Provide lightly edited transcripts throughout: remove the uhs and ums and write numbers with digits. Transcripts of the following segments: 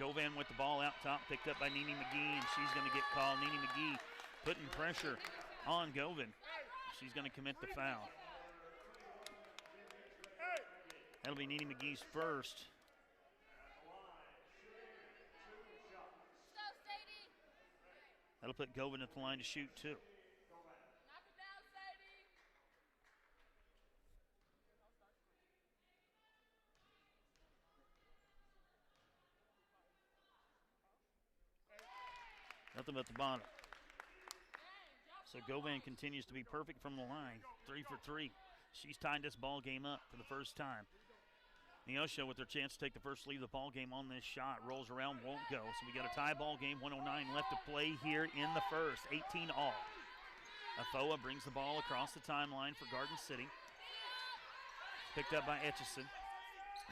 Govan with the ball out top, picked up by Nene McGee, and she's going to get called. Nene McGee putting pressure on Govan. She's going to commit the foul. That'll be Nene McGee's first. That'll put Govan at the line to shoot, too. Nothing but the bottom. So Govan continues to be perfect from the line. 3 for 3. She's tied this ball game up for the first time. Neosho with their chance to take the first lead of the ball game on this shot. Rolls around, won't go. So we got a tie ball game. 1:09 left to play here in the first. 18 all. Afoa brings the ball across the timeline for Garden City. Picked up by Etchison.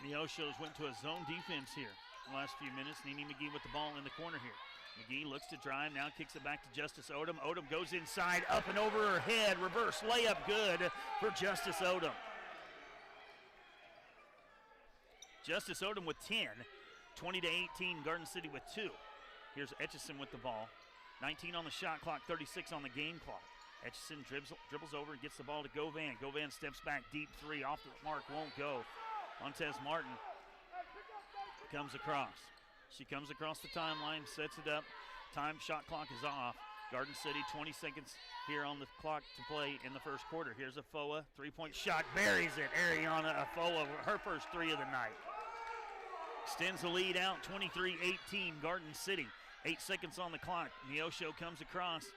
Neosho's went to a zone defense here in the last few minutes. Nene McGee with the ball in the corner here. McGee looks to drive, now kicks it back to Justice Odom. Odom goes inside, up and over her head. Reverse layup good for Justice Odom. Justice Odom with 10, 20-18, Garden City with 2. Here's Etchison with the ball. 19 on the shot clock, 36 on the game clock. Etchison dribbles over and gets the ball to Govan. Govan steps back, deep three, off the mark, won't go. Montez Martin comes across. She comes across the timeline, sets it up. Shot clock is off. Garden City, 20 seconds here on the clock to play in the first quarter. Here's Afoa, three-point shot, buries it. Ariana Afoa, her first 3 of the night. Extends the lead out, 23-18, Garden City. 8 seconds on the clock. Neosho comes across.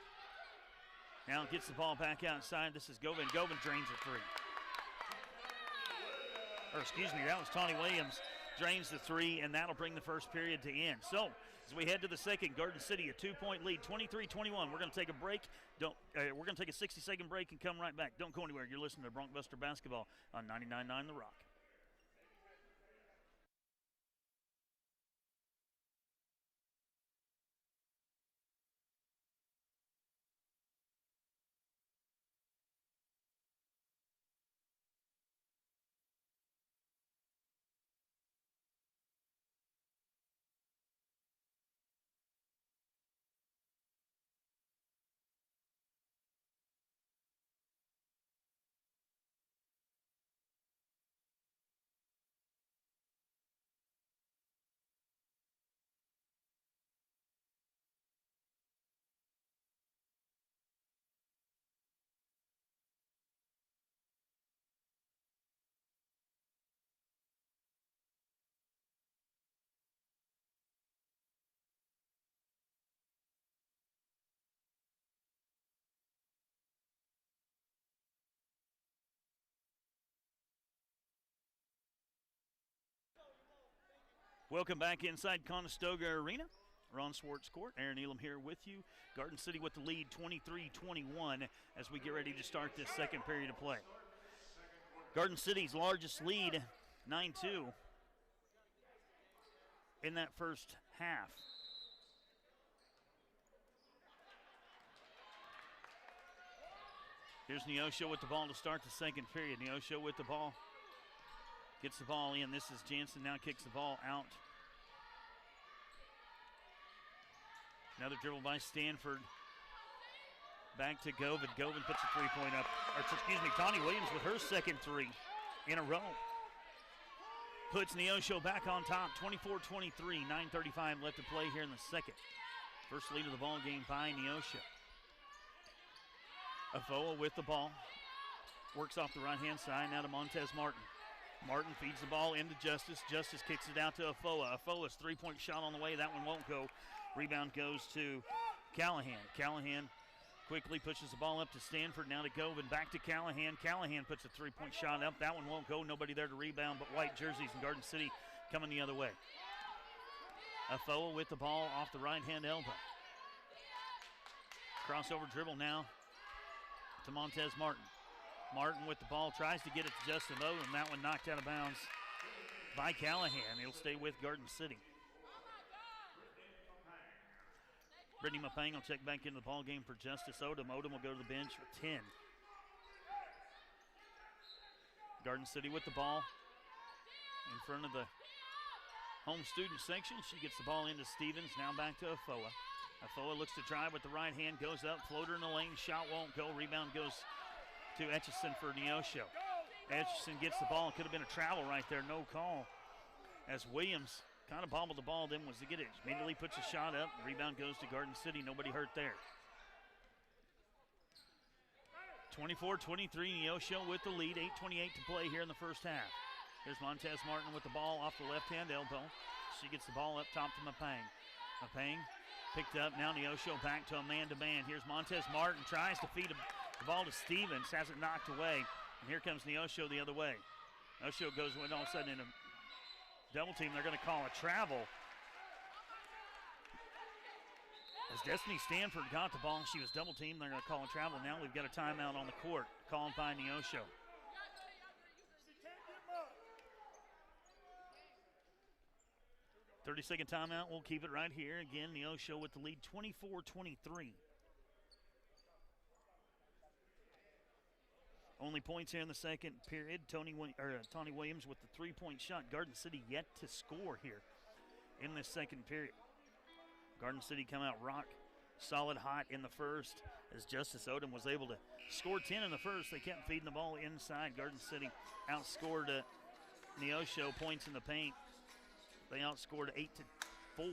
Now gets the ball back outside. This is Govan. Govan drains a 3. Or excuse me, that was Tawny Williams. Drains the 3, and that'll bring the first period to end. So, as we head to the second, Garden City a 2-point lead, 23-21. We're going to take a break. We're going to take a 60-second break and come right back. Don't go anywhere. You're listening to Bronc Buster Basketball on 99.9 The Rock. Welcome back inside Conestoga Arena. Ron Swartz Court. Aaron Elam here with you. Garden City with the lead 23-21 as we get ready to start this second period of play. Garden City's largest lead, 9-2 in that first half. Here's Neosho with the ball to start the second period. Neosho with the ball. Gets the ball in. This is Jansen now kicks the ball out. Another dribble by Stanford. Back to Govan. Govan puts a 3-point up. Tawny Williams with her second 3 in a row. Puts Neosho back on top. 24-23. 9:35 left to play here in the second. First lead of the ball game by Neosho. Afoa with the ball. Works off the right-hand side. Now to Montez Martin. Martin feeds the ball into Justice. Justice kicks it out to Afoa. Afoa's 3-point shot on the way. That one won't go. Rebound goes to Callahan. Callahan quickly pushes the ball up to Stanford. Now to Govan. Back to Callahan. Callahan puts a 3-point shot up. That one won't go. Nobody there to rebound but white jerseys in Garden City coming the other way. Afoa with the ball off the right-hand elbow. Crossover dribble now to Montez Martin. Martin with the ball, tries to get it to Justin Odom, and that one knocked out of bounds by Callahan. It'll stay with Garden City. Brittany Mapang will check back into the ball game for Justice Odom. Odom will go to the bench for 10. Garden City with the ball in front of the home student section. She gets the ball into Stevens, now back to Afoa. Afoa looks to drive with the right hand, goes up, floater in the lane, shot won't go. Rebound goes to Etchison for Neosho. Etchison gets the ball. It could have been a travel right there, no call. As Williams kind of bobbled the ball, then was to get it. Immediately puts a shot up. Rebound goes to Garden City. Nobody hurt there. 24-23, Neosho with the lead. 8:28 to play here in the first half. Here's Montez Martin with the ball off the left-hand elbow. She gets the ball up top to Mapang. Mapang picked up. Now Neosho back to a man-to-man. Here's Montez Martin. Tries to feed the ball to Stevens. Has it knocked away. And here comes Neosho the other way. Neosho goes all of a sudden in a double team. They're going to call a travel. As Destiny Stanford got the ball, she was double teamed. They're going to call a travel. Now we've got a timeout on the court called by Neosho. 30-second timeout. We'll keep it right here. Again, Neosho with the lead, 24-23. Only points here in the second period. Tony Williams with the three-point shot. Garden City yet to score here in this second period. Garden City come out rock solid hot in the first as Justice Odom was able to score 10 in the first. They kept feeding the ball inside. Garden City outscored Neosho points in the paint. They outscored 8-4.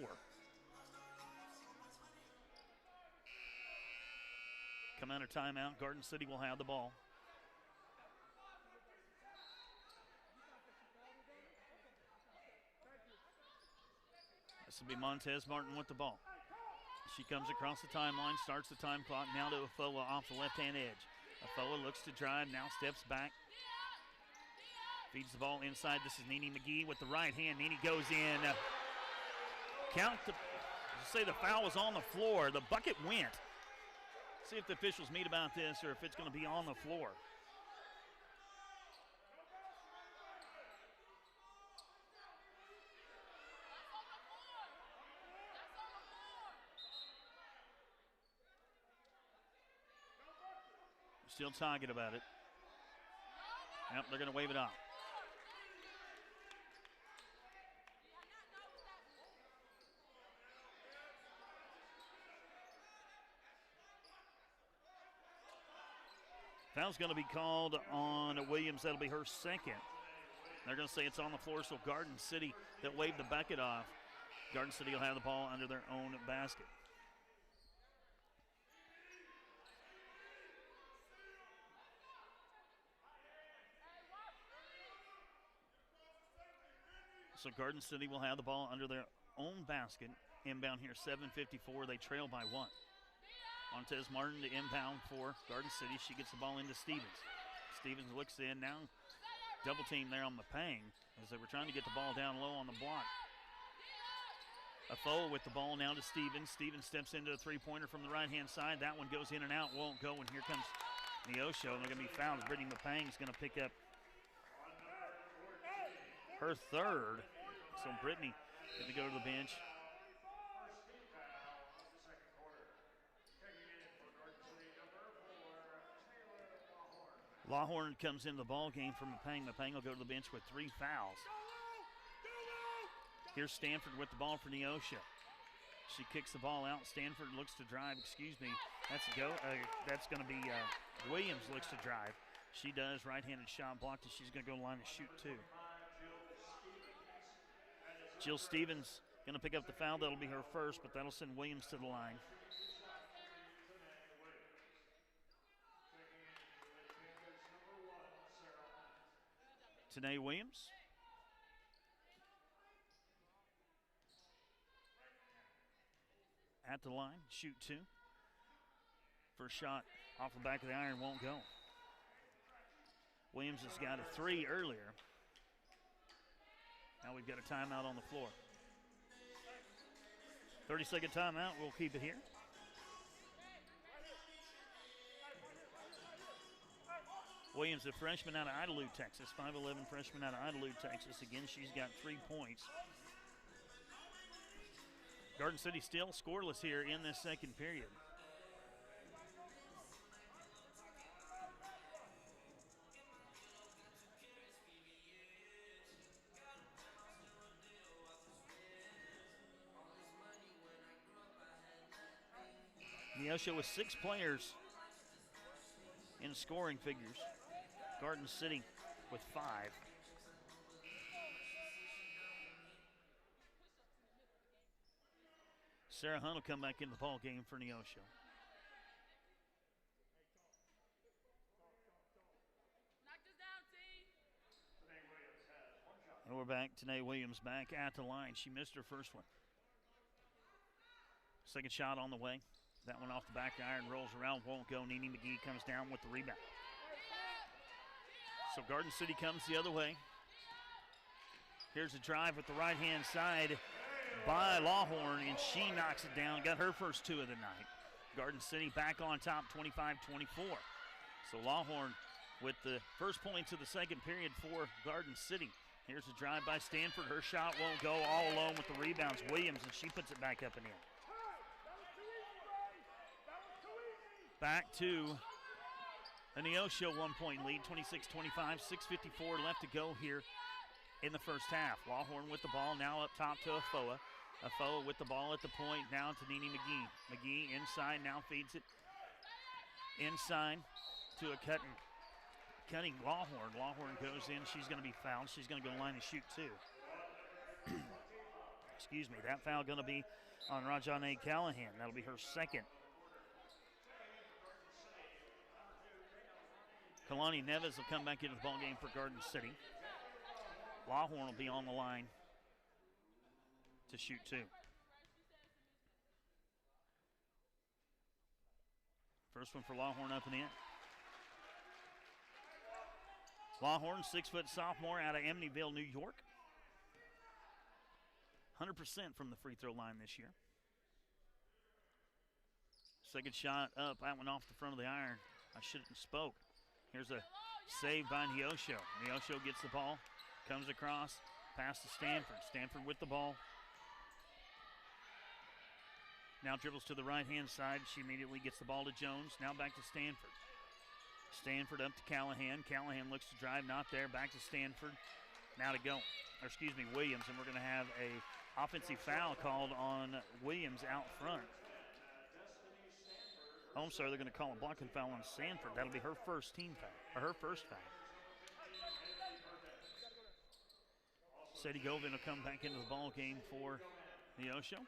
Come out of timeout. Garden City will have the ball. This will be Montez Martin with the ball. She comes across the timeline, starts the time clock. Now to Afoa off the left-hand edge. Afoa looks to drive, now steps back. Feeds the ball inside. This is Nene McGee with the right hand. Nene goes in. Say the foul was on the floor. The bucket went. See if the officials meet about this or if it's going to be on the floor. Still talking about it. Yep, they're going to wave it off. Foul's going to be called on Williams. That'll be her second. They're going to say it's on the floor, so Garden City that waved the bucket off. Garden City will have the ball under their own basket. So Garden City will have the ball under their own basket. Inbound here, 7:54. They trail by 1. Montez Martin to inbound for Garden City. She gets the ball into Stevens. Stevens looks in now. Double team there on Mapang as they were trying to get the ball down low on the block. Afoa with the ball now to Stevens. Stevens steps into a three-pointer from the right-hand side. That one goes in and out, won't go, and here comes Neosho. And they're going to be fouled. Brittany Mapang is going to pick up her third. So Brittany going to go to the bench. Lawhorn comes into the ball game for Mapang. Mapang will go to the bench with 3 fouls. Here's Stanford with the ball for Neosho. She kicks the ball out. Stanford looks to drive. Excuse me. That's going to be Williams looks to drive. She does. Right-handed shot blocked, and she's going to go to the line and shoot 2. Jill Stevens going to pick up the foul. That'll be her first, but that'll send Williams to the line. Tanae Williams. At the line, shoot 2. First shot off the back of the iron won't go. Williams has got a 3 earlier. Now we've got a timeout on the floor. 30-second timeout. We'll keep it here. Williams, a freshman out of Idalou, Texas. 5'11" freshman out of Idalou, Texas. Again, she's got 3 points. Garden City still scoreless here in this second period. Neosho with 6 players in scoring figures. Garden City with 5. Sarah Hunt will come back in the ball game for Neosho. And we're back. Tanae Williams back at the line. She missed her first one. Second shot on the way. That one off the back iron, rolls around, won't go. Nene McGee comes down with the rebound. So Garden City comes the other way. Here's a drive with the right-hand side by Lawhorn, and she knocks it down. Got her first 2 of the night. Garden City back on top, 25-24. So Lawhorn with the first points of the second period for Garden City. Here's a drive by Stanford. Her shot won't go, all alone with the rebounds. Williams, and she puts it back up and in. Back to a Neosho 1-point lead, 26-25, 6:54 left to go here in the first half. Lawhorn with the ball, now up top to Afoa. Afoa with the ball at the point, now to Nene McGee. McGee inside, now feeds it inside to a cutting Lawhorn. Lawhorn goes in, she's going to be fouled. She's going to go line and shoot too. Excuse me, that foul going to be on Rajane Callahan. That'll be her second. Kalani Neves will come back into the ball game for Garden City. Lawhorn will be on the line to shoot 2. First one for Lawhorn up and in. Lawhorn, 6-foot sophomore out of Amityville, New York. 100% from the free throw line this year. Second shot up, that one off the front of the iron. I shouldn't have spoke. Here's a save by Neosho. Neosho gets the ball, comes across, pass to Stanford. Stanford with the ball. Now dribbles to the right-hand side. She immediately gets the ball to Jones. Now back to Stanford. Stanford up to Callahan. Callahan looks to drive, not there. Back to Stanford. Now to go. Or excuse me, Williams, and we're going to have a offensive foul called on Williams out front. Oh, I'm sorry, they're going to call a blocking foul on Sanford. That'll be her first team foul, or her first foul. Sadie Govin will come back into the ball game for Neosho.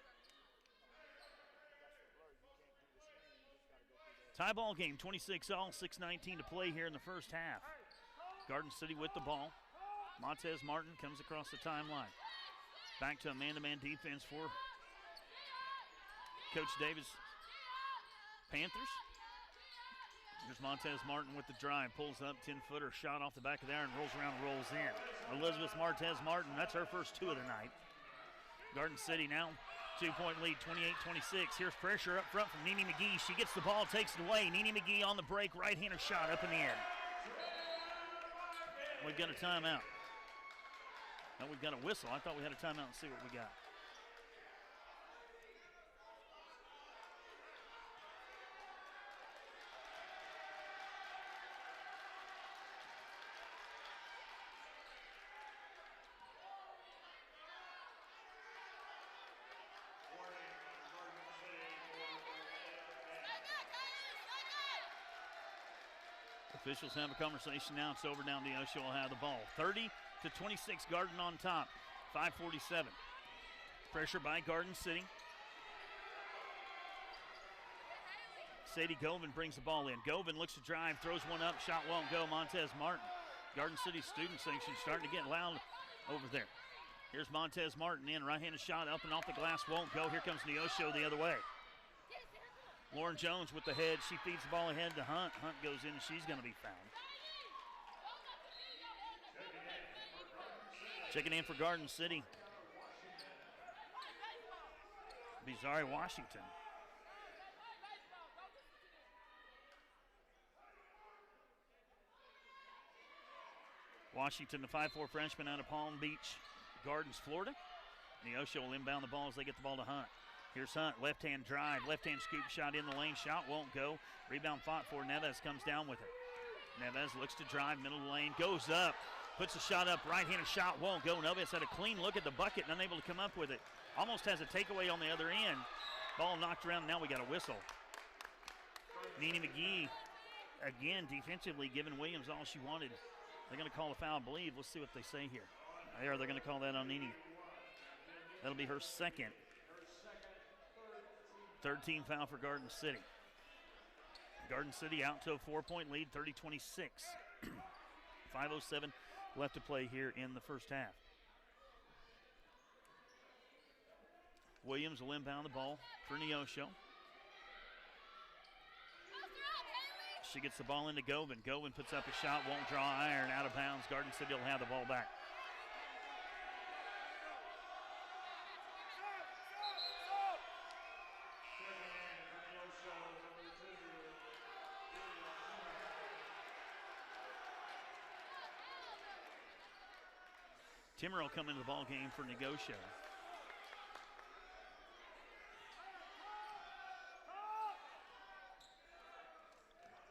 Tie ball game, 26-all, 6:19 to play here in the first half. Garden City with the ball. Montez Martin comes across the timeline. Back to a man-to-man defense for Coach Davis Panthers. Here's Montez Martin with the drive, pulls up, 10-footer, shot off the back of the iron, rolls around, rolls in. Elizabeth Martez Martin, that's her first 2 of the night. Garden City now 2-point lead, 28-26. Here's pressure up front from Nene McGee. She gets the ball, takes it away. Nene McGee on the break, right-hander shot up and in. We've got a timeout. Now we've got a whistle. I thought we had a timeout and see what we got. Officials have a conversation now. It's over down. Neosho will have the ball. 30-26, Garden on top. 5:47. Pressure by Garden City. Sadie Govin brings the ball in. Govin looks to drive, throws one up, shot won't go. Montez Martin. Garden City student section starting to get loud over there. Here's Montez Martin in. Right-handed shot up and off the glass, won't go. Here comes Neosho the other way. Lauren Jones with the head. She feeds the ball ahead to Hunt. Hunt goes in and she's going to be fouled. Checking in for Garden City, Bizarre Washington. Washington, the 5'4" freshman out of Palm Beach Gardens, Florida. Neosho will inbound the ball as they get the ball to Hunt. Here's Hunt, left-hand drive, left-hand scoop shot in the lane, shot won't go. Rebound fought for, Neves comes down with it. Neves looks to drive, middle of the lane, goes up, puts a shot up, right-handed shot won't go. Neves had a clean look at the bucket and unable to come up with it. Almost has a takeaway on the other end. Ball knocked around, now we got a whistle. Nene McGee, again, defensively giving Williams all she wanted. They're going to call a foul, I believe. Let's see what they say here. They're going to call that on Nene. That'll be her second. Third team foul for Garden City. Garden City out to a 4-point lead, 30-26. 5:07 left to play here in the first half. Williams will inbound the ball for Neosho. She gets the ball into Gobin. Gobin puts up a shot, won't draw iron, out of bounds. Garden City will have the ball back. Timmer will come into the ball game for Neosho.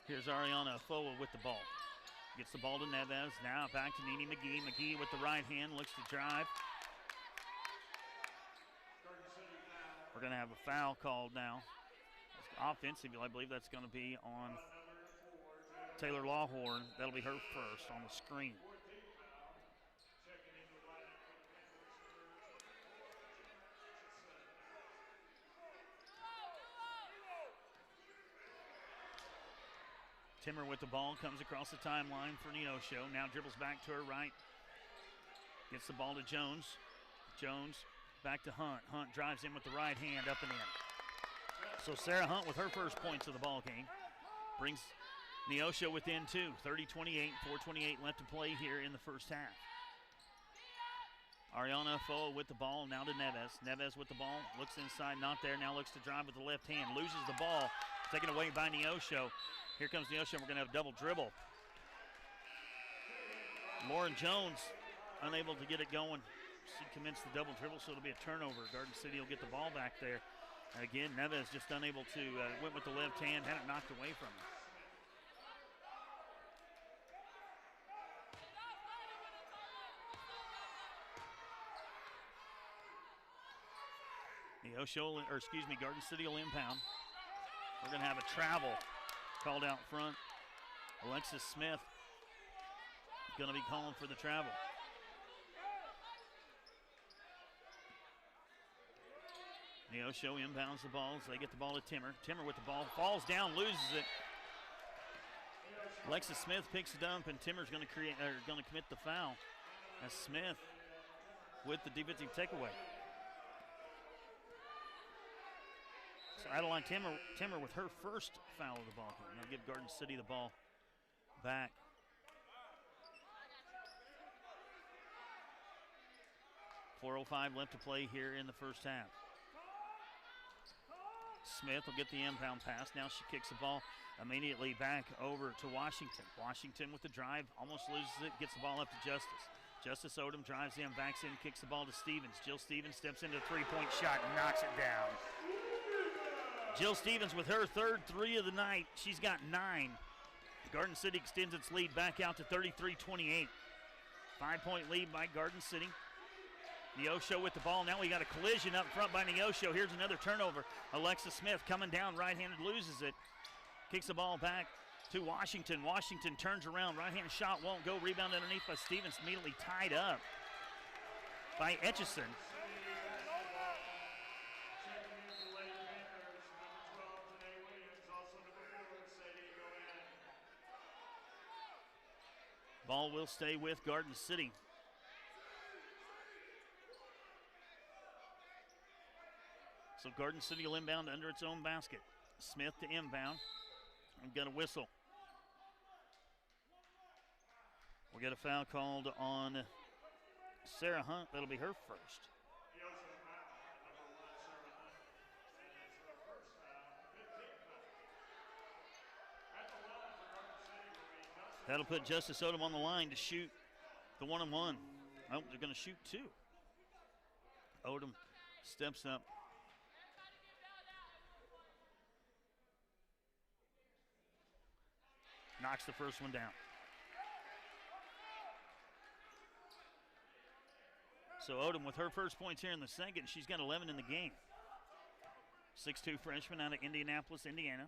Here's Ariana Afoa with the ball. Gets the ball to Neves. Now back to Nene McGee. McGee with the right hand, looks to drive. We're going to have a foul called now. Offensively, I believe that's going to be on Taylor Lawhorn. That'll be her first on the screen. Timmer with the ball, comes across the timeline for Neosho. Now dribbles back to her right. Gets the ball to Jones. Jones back to Hunt. Hunt drives in with the right hand, up and in. So Sarah Hunt with her first points of the ball game. Brings Neosho within two. 30-28, 4:28 left to play here in the first half. Ariana Afoa with the ball, now to Neves. Neves with the ball, looks inside, not there. Now looks to drive with the left hand. Loses the ball, taken away by Neosho. Here comes Neosho, we're going to have a double dribble. Lauren Jones unable to get it going. She commenced the double dribble, so it'll be a turnover. Garden City will get the ball back there. And again, Neves just unable to, went with the left hand, had it knocked away from her. Neosho, or excuse me, Garden City will impound. We're going to have a travel called out front. Alexis Smith going to be calling for the travel. Neosho inbounds the ball as they get the ball to Timmer. Timmer with the ball, falls down, loses it. Alexis Smith picks it up, and Timmer's going to commit the foul as Smith with the defensive takeaway. So Adeline Timmer with her first foul of the ball game. Now give Garden City the ball back. .405 left to play here in the first half. Smith will get the inbound pass. Now she kicks the ball immediately back over to Washington. Washington with the drive, almost loses it, gets the ball up to Justice. Justice Odom drives in, backs in, kicks the ball to Stevens. Jill Stevens steps into a three-point shot and knocks it down. Jill Stevens with her third three of the night. She's got 9. Garden City extends its lead back out to 33-28. 5-point lead by Garden City. Neosho with the ball. Now we got a collision up front by Neosho. Here's another turnover. Alexis Smith coming down right-handed, loses it. Kicks the ball back to Washington. Washington turns around. Right-hand shot won't go. Rebound underneath by Stevens. Immediately tied up by Etchison. Ball will stay with Garden City. So Garden City will inbound under its own basket. Smith to inbound. We've got a whistle. We'll get a foul called on Sarah Hunt. That'll be her first. That'll put Justice Odom on the line to shoot the one-on-one. Oh, they're going to shoot 2. Odom steps up. Knocks the first one down. So Odom with her first points here in the second. She's got 11 in the game. 6'2" freshman out of Indianapolis, Indiana.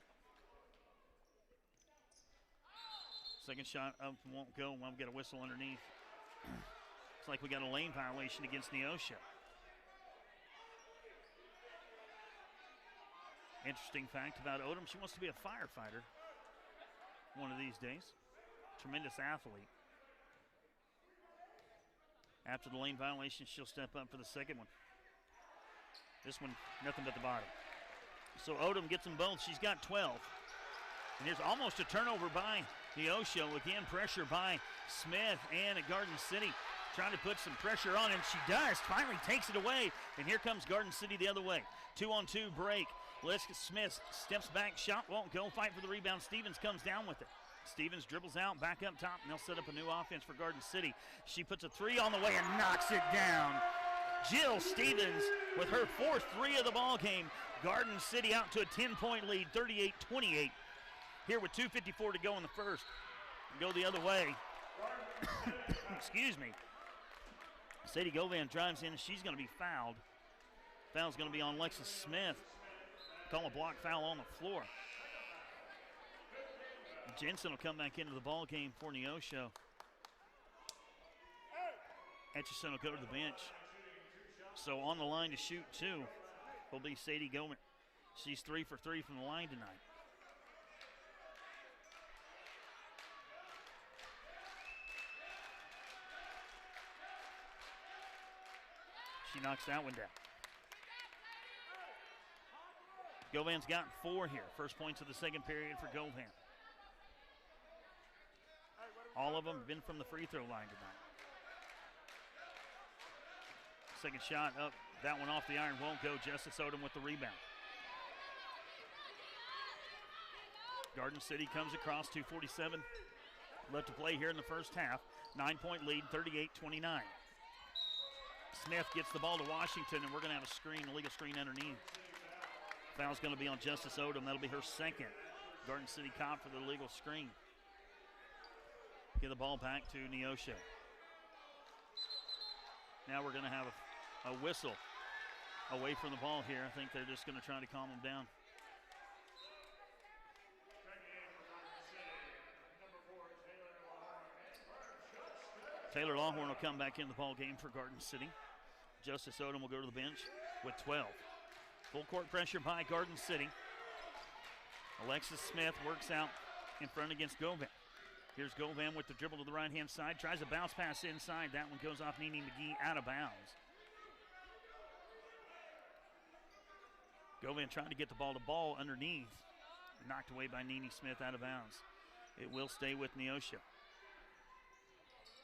Second shot up won't go. We'll get a whistle underneath. It's like we got a lane violation against Neosho. Interesting fact about Odom, she wants to be a firefighter one of these days. Tremendous athlete. After the lane violation, she'll step up for the second one. This one, nothing but the bottom. So Odom gets them both. She's got 12. And here's almost a turnover by Neosho. Again, pressure by Smith and at Garden City. Trying to put some pressure on, and she does. Finally takes it away, and here comes Garden City the other way. 2-on-2 break. Leska Smith steps back, shot won't go. Fight for the rebound. Stevens comes down with it. Stevens dribbles out, back up top, and they'll set up a new offense for Garden City. She puts a three on the way and knocks it down. Jill Stevens with her fourth three of the ball game. Garden City out to a 10-point lead, 38-28. Here with 2:54 to go in the first. Go the other way. Excuse me. Sadie Govan drives in, and she's going to be fouled. Foul's going to be on Lexus Smith. Call a block foul on the floor. Jensen will come back into the ball game for Neosho. Etchison will go to the bench. So on the line to shoot two will be Sadie Govan. She's 3 for 3 from the line tonight. She knocks that one down. Govan's got 4 here. First points of the second period for Govan. All of them have been from the free throw line tonight. Second shot up. That one off the iron won't go. Justice Odom with the rebound. Garden City comes across, 2:47 left to play here in the first half. 9-point lead, 38-29. Smith gets the ball to Washington, and we're going to have a screen, a legal screen underneath. Foul's going to be on Justice Odom. That'll be her second. Garden City caught for the legal screen. Get the ball back to Neosho. Now we're going to have a whistle away from the ball here. I think they're just going to try to calm them down. Taylor Longhorn will come back in the ball game for Garden City. Justice Odom will go to the bench with 12. Full court pressure by Garden City. Alexis Smith works out in front against Govan. Here's Govan with the dribble to the right-hand side. Tries a bounce pass inside. That one goes off Nene McGee out of bounds. Govan trying to get the ball underneath. Knocked away by Nene Smith out of bounds. It will stay with Neosho.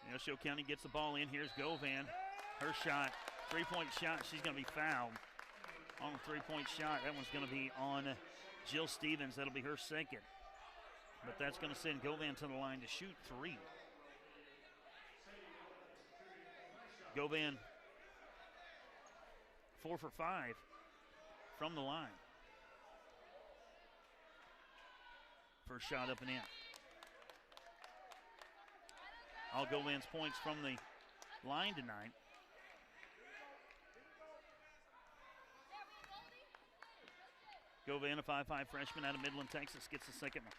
Neosho County gets the ball in. Here's Govan. Her shot, three-point shot. She's going to be fouled on a three-point shot. That one's going to be on Jill Stevens. That'll be her second. But that's going to send Govan to the line to shoot 3. Govan 4 for 5 from the line. First shot up and in. All Govan's points from the line tonight. Govan, a 5'5 freshman out of Midland, Texas, gets the second one.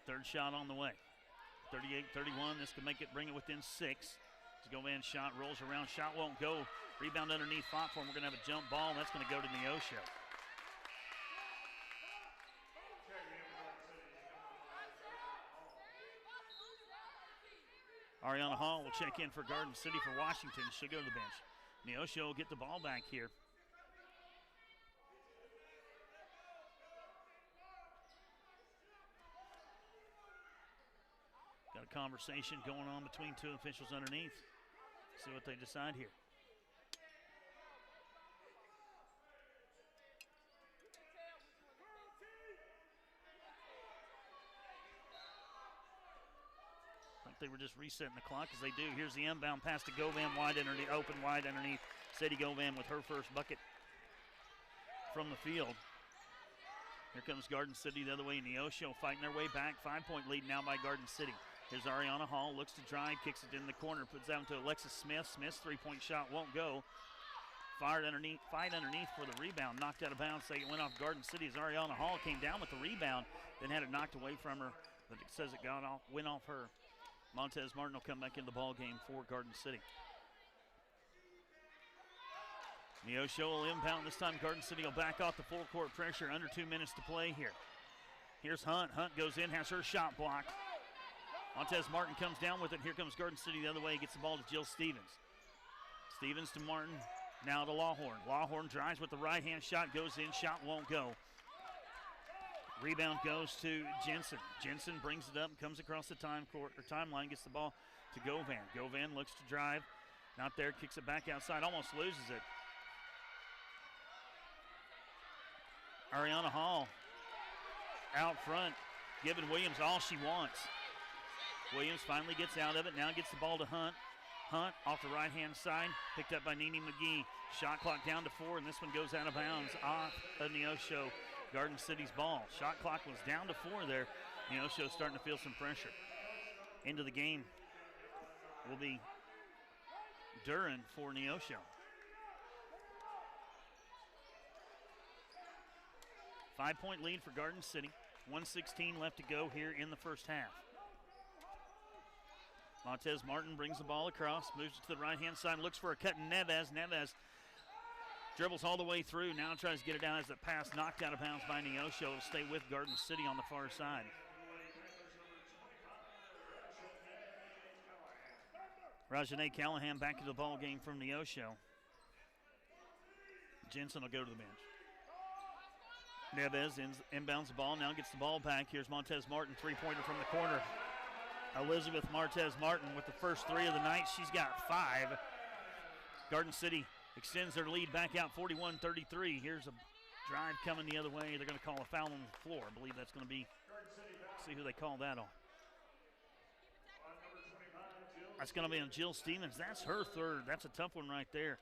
Third shot on the way. 38-31. This could make it, bring it within 6. Govan's shot rolls around. Shot won't go. Rebound underneath. Fought for him. We're going to have a jump ball. That's going to go to Neosho. Ariana Hall will check in for Garden City for Washington. She'll go to the bench. Neosho will get the ball back here. Got a conversation going on between two officials underneath. See what they decide here. They were just resetting the clock as they do. Here's the inbound pass to Govan, wide underneath, open wide underneath. Sadie Govan with her first bucket from the field. Here comes Garden City the other way. Neosho fighting their way back. 5-point lead now by Garden City. Here's Ariana Hall, looks to drive, kicks it in the corner, puts down to Alexis Smith. Smith's three-point shot won't go. fight underneath for the rebound. Knocked out of bounds. It went off Garden City as Ariana Hall came down with the rebound, then had it knocked away from her. But it says it went off her. Montez Martin will come back in the ball game for Garden City. Neosho will inbound. This time Garden City will back off the full court pressure. Under 2 minutes to play here. Here's Hunt. Hunt goes in, has her shot blocked. Montez Martin comes down with it. Here comes Garden City the other way. Gets the ball to Jill Stevens. Stevens to Martin. Now to Lawhorn. Lawhorn drives with the right-hand shot. Goes in. Shot won't go. Rebound goes to Jensen. Jensen brings it up, comes across the timeline, gets the ball to Govan. Govan looks to drive. Not there. Kicks it back outside. Almost loses it. Ariana Hall out front, giving Williams all she wants. Williams finally gets out of it. Now gets the ball to Hunt. Hunt off the right-hand side, picked up by Nene McGee. Shot clock down to 4, and this one goes out of bounds off of Neosho. Garden City's ball. Shot clock was down to 4 there. Neosho starting to feel some pressure. Into the game will be Duran for Neosho. 5-point lead for Garden City. 1:16 left to go here in the first half. Montez Martin brings the ball across, moves it to the right-hand side, looks for a cut in Neves. Neves dribbles all the way through, now tries to get it down as the pass knocked out of bounds by Neosho. It'll stay with Garden City on the far side. Rajane Callahan back to the ball game from Neosho. Jensen will go to the bench. Neves inbounds the ball, now gets the ball back. Here's Montez Martin, three-pointer from the corner. Elizabeth Martez Martin with the first 3 of the night. She's got 5. Garden City extends their lead back out 41-33. Here's a drive coming the other way. They're going to call a foul on the floor. I believe that's going to be, see who they call that on. That's going to be on Jill Stevens. That's her 3rd. That's a tough one right there.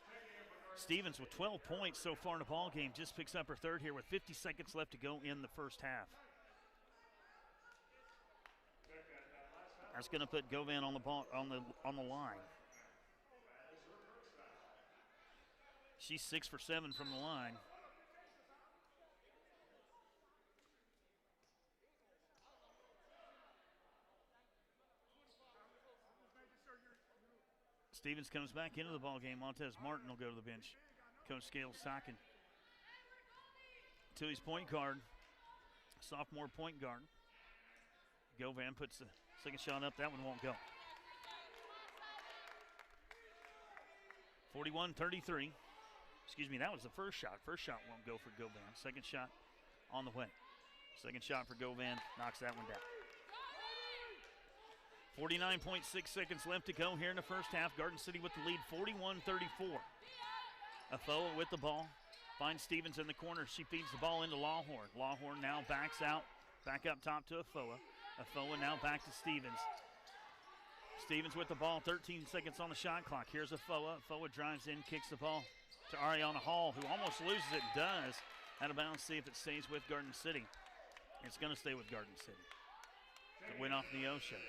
Stevens with 12 points so far in the ball game just picks up her 3rd here with 50 seconds left to go in the first half. That's going to put Govan on the ball on the line. She's 6 for 7 from the line. Stevens comes back into the ball game. Montez Martin will go to the bench. Coach Scales talking to his point guard, sophomore point guard. Govan puts the second shot up. That one won't go. 41-33. Excuse me, that was the first shot. First shot won't go for Govan. Second shot on the way. Second shot for Govan knocks that one down. 49.6 seconds left to go here in the first half. Garden City with the lead, 41-34. Afoa with the ball. Finds Stevens in the corner. She feeds the ball into Lawhorn. Lawhorn now backs out. Back up top to Afoa. Afoa now back to Stevens. Stevens with the ball, 13 seconds on the shot clock. Here's Afoa. Afoa drives in, kicks the ball to Ariana Hall, who almost loses it, does. Out of bounds, see if it stays with Garden City. It's going to stay with Garden City. The win off Neosho.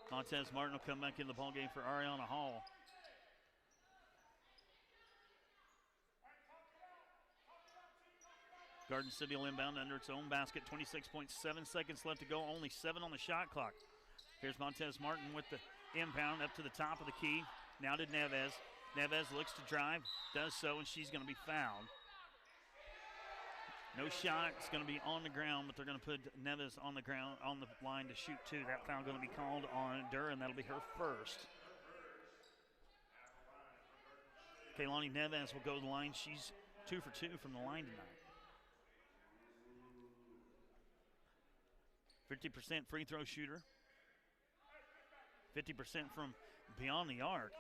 Montez Martin will come back in the ball game for Ariana Hall. Garden City will inbound under its own basket. 26.7 seconds left to go. Only 7 on the shot clock. Here's Montez Martin with the inbound up to the top of the key. Now to Neves. Neves looks to drive. Does so, and she's going to be fouled. No shot. It's going to be on the ground, but they're going to put Neves on the ground, on the line to shoot 2. That foul going to be called on Duran. That'll be her first. Kaylani Neves will go to the line. She's 2 for 2 from the line tonight. 50% free throw shooter. 50% from beyond the arc.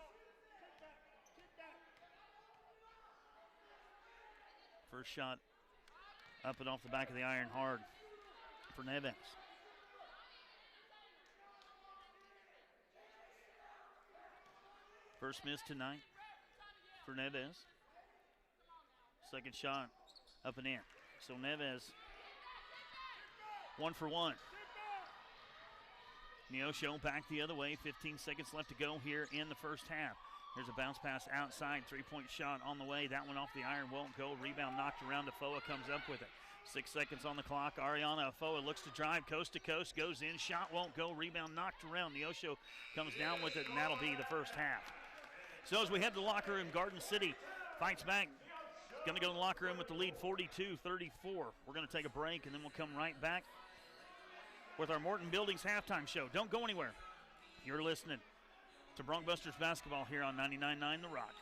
First shot up and off the back of the iron hard for Neves. First miss tonight for Neves. Second shot up and in. So Neves 1 for 1. Neosho back the other way. 15 seconds left to go here in the first half. Here's a bounce pass outside, three-point shot on the way. That one off the iron won't go. Rebound knocked around. Afoa comes up with it. 6 seconds on the clock. Ariana Afoa looks to drive coast to coast, goes in, shot won't go. Rebound knocked around. Neosho comes down with it, and that'll be the first half. So as we head to the locker room, Garden City fights back. Going to go in the locker room with the lead, 42-34. We're going to take a break, and then we'll come right back with our Morton Buildings halftime show. Don't go anywhere. You're listening to Broncbusters basketball here on 99.9 The Rock.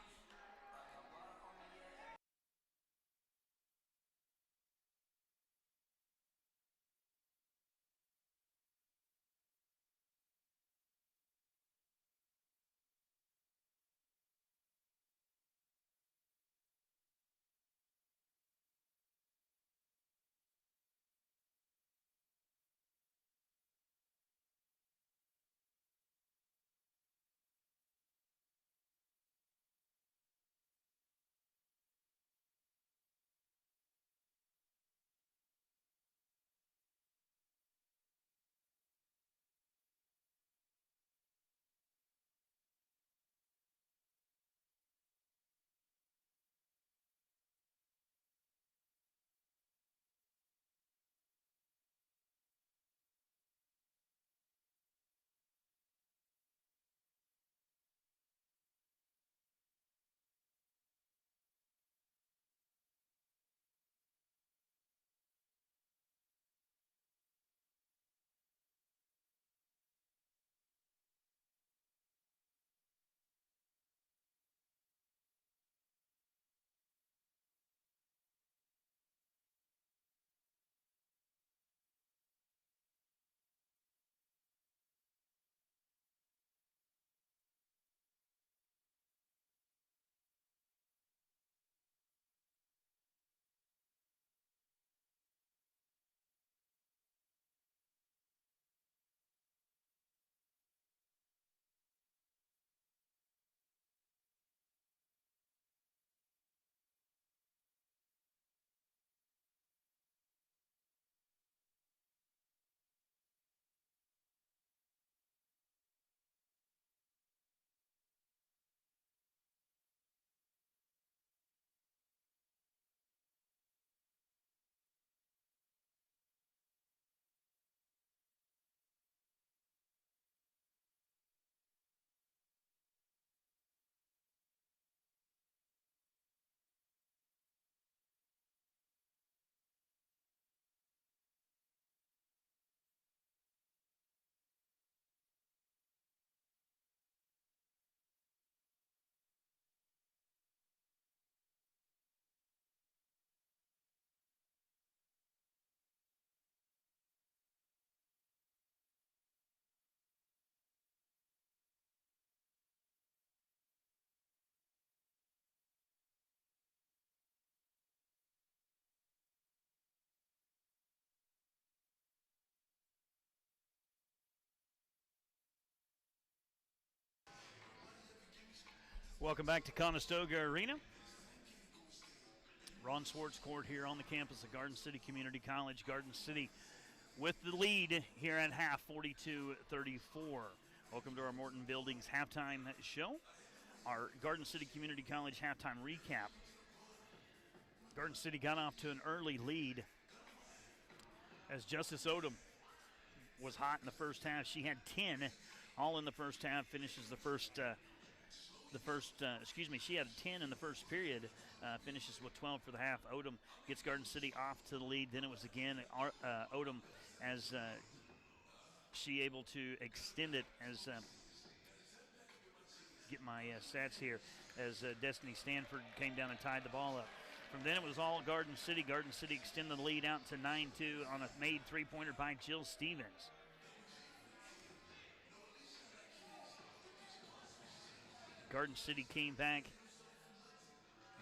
Welcome back to Conestoga Arena. Ron Swartz Court here on the campus of Garden City Community College. Garden City with the lead here at half, 42-34. Welcome to our Morton Buildings halftime show. Our Garden City Community College halftime recap. Garden City got off to an early lead as Justice Odom was hot in the first half. She had 10 all in the first half, finishes she had 10 in the first period, finishes with 12 for the half. Odom gets Garden City off to the lead. Then it was again Odom as she able to extend it as get my stats here as Destiny Stanford came down and tied the ball up. From then it was all Garden City. Garden City extended the lead out to 9-2 on a made three-pointer by Jill Stevens. Garden City came back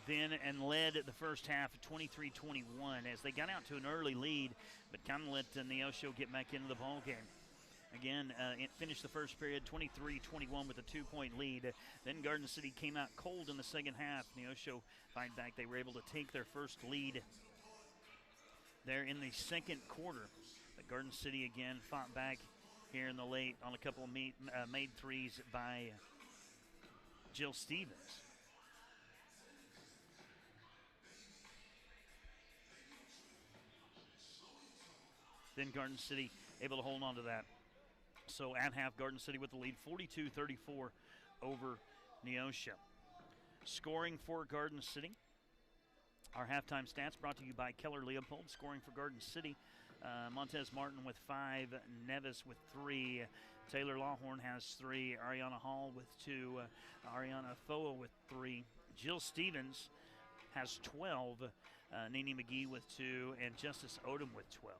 then and led the first half 23-21 as they got out to an early lead, but kind of let Neosho get back into the ball game. Again, it finished the first period 23-21 with a 2-point lead. Then Garden City came out cold in the second half. Neosho fight back. They were able to take their first lead there in the second quarter. But Garden City again fought back here in the late on a couple of made threes by Jill Stevens. Then Garden City able to hold on to that. So at half, Garden City with the lead, 42-34 over Neosho. Scoring for Garden City. Our halftime stats brought to you by Keller Leopold. Scoring for Garden City, Montez Martin with 5, Nevis with 3, Taylor Lawhorn has 3, Ariana Hall with 2, Ariana Foa with 3, Jill Stevens has 12, Nene McGee with 2, and Justice Odom with 12.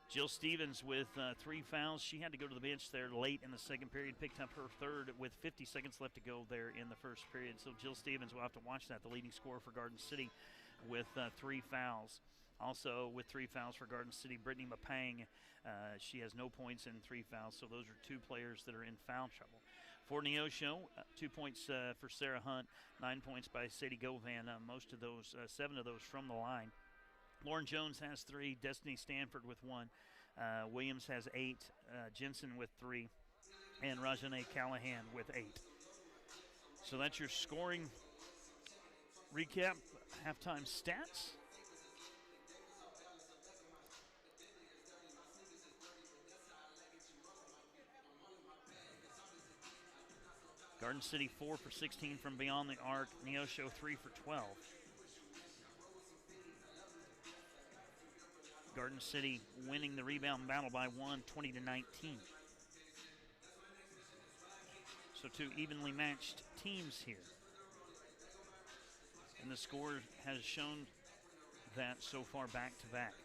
Jill Stevens with 3 fouls. She had to go to the bench there late in the second period, picked up her third with 50 seconds left to go there in the first period. So Jill Stevens will have to watch that, the leading scorer for Garden City with 3 fouls. Also with 3 fouls for Garden City, Brittany Mapang. She has no points and 3 fouls, so those are 2 players that are in foul trouble. For Neosho, 2 points for Sarah Hunt, 9 points by Sadie Govan, most of those, 7 of those from the line. Lauren Jones has 3, Destiny Stanford with 1, Williams has 8, Jensen with 3, and Rajane Callahan with 8. So that's your scoring recap, halftime stats. Garden City 4 for 16 from beyond the arc, Neosho 3 for 12. Garden City winning the rebound battle by 1, 20-19. So 2 evenly matched teams here. And the score has shown that so far back to back.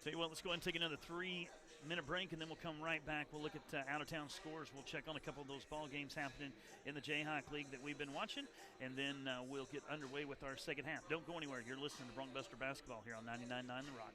Tell you what, let's go ahead and take another 3-minute break, and then we'll come right back. We'll look at out-of-town scores. We'll check on a couple of those ball games happening in the Jayhawk League that we've been watching, and then we'll get underway with our second half. Don't go anywhere. You're listening to Bronc Buster Basketball here on 99.9 The Rock.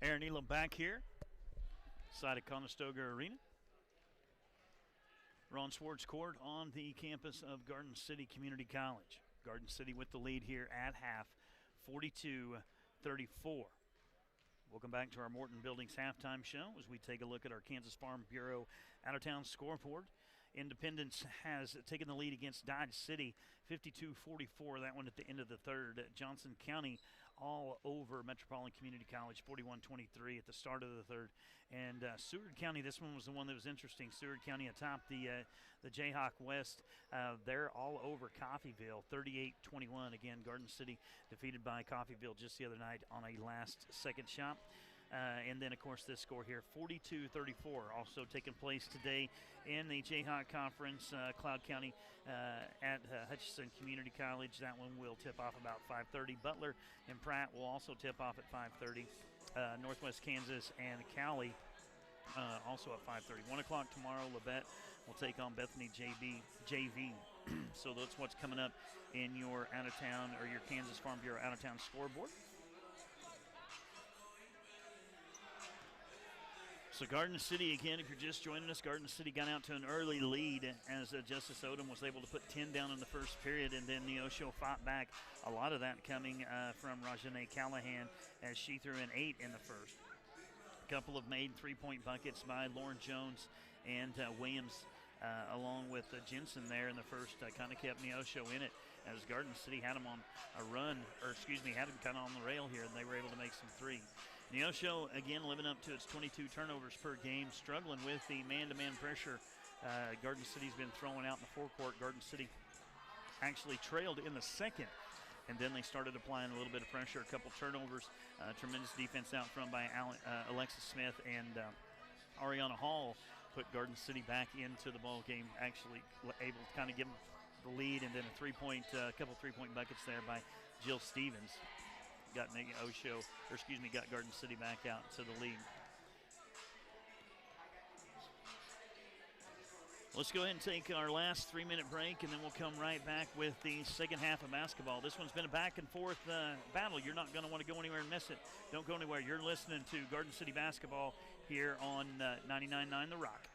Aaron Elam back here, side of Conestoga Arena. Ron Swartz Court on the campus of Garden City Community College. Garden City with the lead here at half, 42-34. Welcome back to our Morton Buildings halftime show as we take a look at our Kansas Farm Bureau out-of-town scoreboard. Independence has taken the lead against Dodge City, 52-44. That one at the end of the third. Johnson County all over Metropolitan Community College, 41-23 at the start of the third. And Seward County, this one was the one that was interesting. Seward County atop the Jayhawk West. They're all over Coffeyville, 38-21. Again, Garden City defeated by Coffeyville just the other night on a last-second shot. And then, of course, this score here, 42-34, also taking place today in the Jayhawk Conference, Cloud County at Hutchinson Community College. That one will tip off about 5:30. Butler and Pratt will also tip off at 5:30. Northwest Kansas and Cowley also at 5:30. 1 o'clock tomorrow, Labette will take on Bethany JV. So that's what's coming up in your out-of-town or your Kansas Farm Bureau out-of-town scoreboard. So Garden City, again, if you're just joining us, Garden City got out to an early lead as Justice Odom was able to put 10 down in the first period, and then Neosho fought back. A lot of that coming from Rajane Callahan as she threw in 8 in the first. A couple of made three-point buckets by Lauren Jones and Williams, along with Jensen there in the first, kind of kept Neosho in it as Garden City had them on a run, had them kind of on the rail here, and they were able to make some threes. Neosho, again, living up to its 22 turnovers per game, struggling with the man-to-man pressure. Garden City's been throwing out in the forecourt. Garden City actually trailed in the second, and then they started applying a little bit of pressure, a couple turnovers, tremendous defense out front by Alexis Smith, and Ariana Hall put Garden City back into the ball game, actually able to kind of give them the lead, and then a couple three-point buckets there by Jill Stevens. Got Garden City back out to the lead. Let's go ahead and take our last 3-minute break, and then we'll come right back with the second half of basketball. This one's been a back-and-forth battle. You're not going to want to go anywhere and miss it. Don't go anywhere. You're listening to Garden City basketball here on 99.9 The Rock.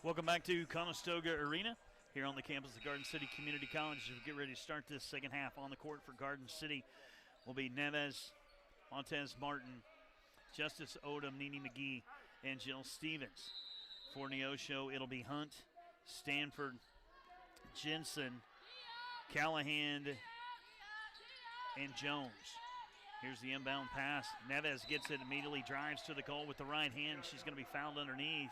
Welcome back to Conestoga Arena here on the campus of Garden City Community College. As we get ready to start this second half, on the court for Garden City will be Neves, Montez Martin, Justice Odom, Nene McGee, and Jill Stevens. For Neosho, it'll be Hunt, Stanford, Jensen, Callahan, and Jones. Here's the inbound pass. Neves gets it, immediately drives to the goal with the right hand. She's going to be fouled underneath.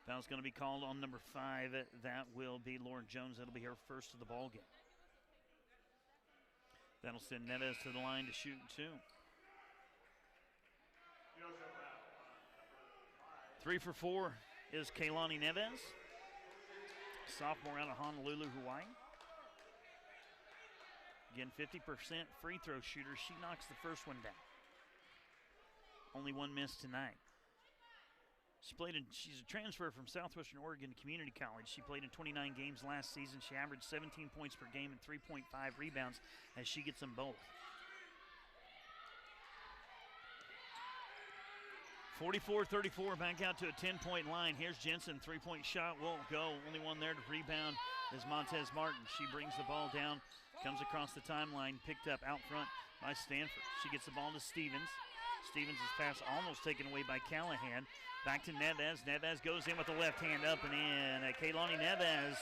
Foul's going to be called on number 5. That will be Lauren Jones. That'll be her first of the ball game. That'll send Neves to the line to shoot 2. 3 for 4 is Kaylani Neves, sophomore out of Honolulu, Hawaii. Again, 50% free throw shooter. She knocks the first one down. Only one miss tonight. She's a transfer from Southwestern Oregon Community College. She played in 29 games last season. She averaged 17 points per game and 3.5 rebounds as she gets them both. 44-34, back out to a 10-point line. Here's Jensen, three-point shot won't go. Only one there to rebound is Montez Martin. She brings the ball down, comes across the timeline, picked up out front by Stanford. She gets the ball to Stevens. Stevens' pass almost taken away by Callahan. Back to Neves. Neves goes in with the left hand up and in. Kaylani Neves.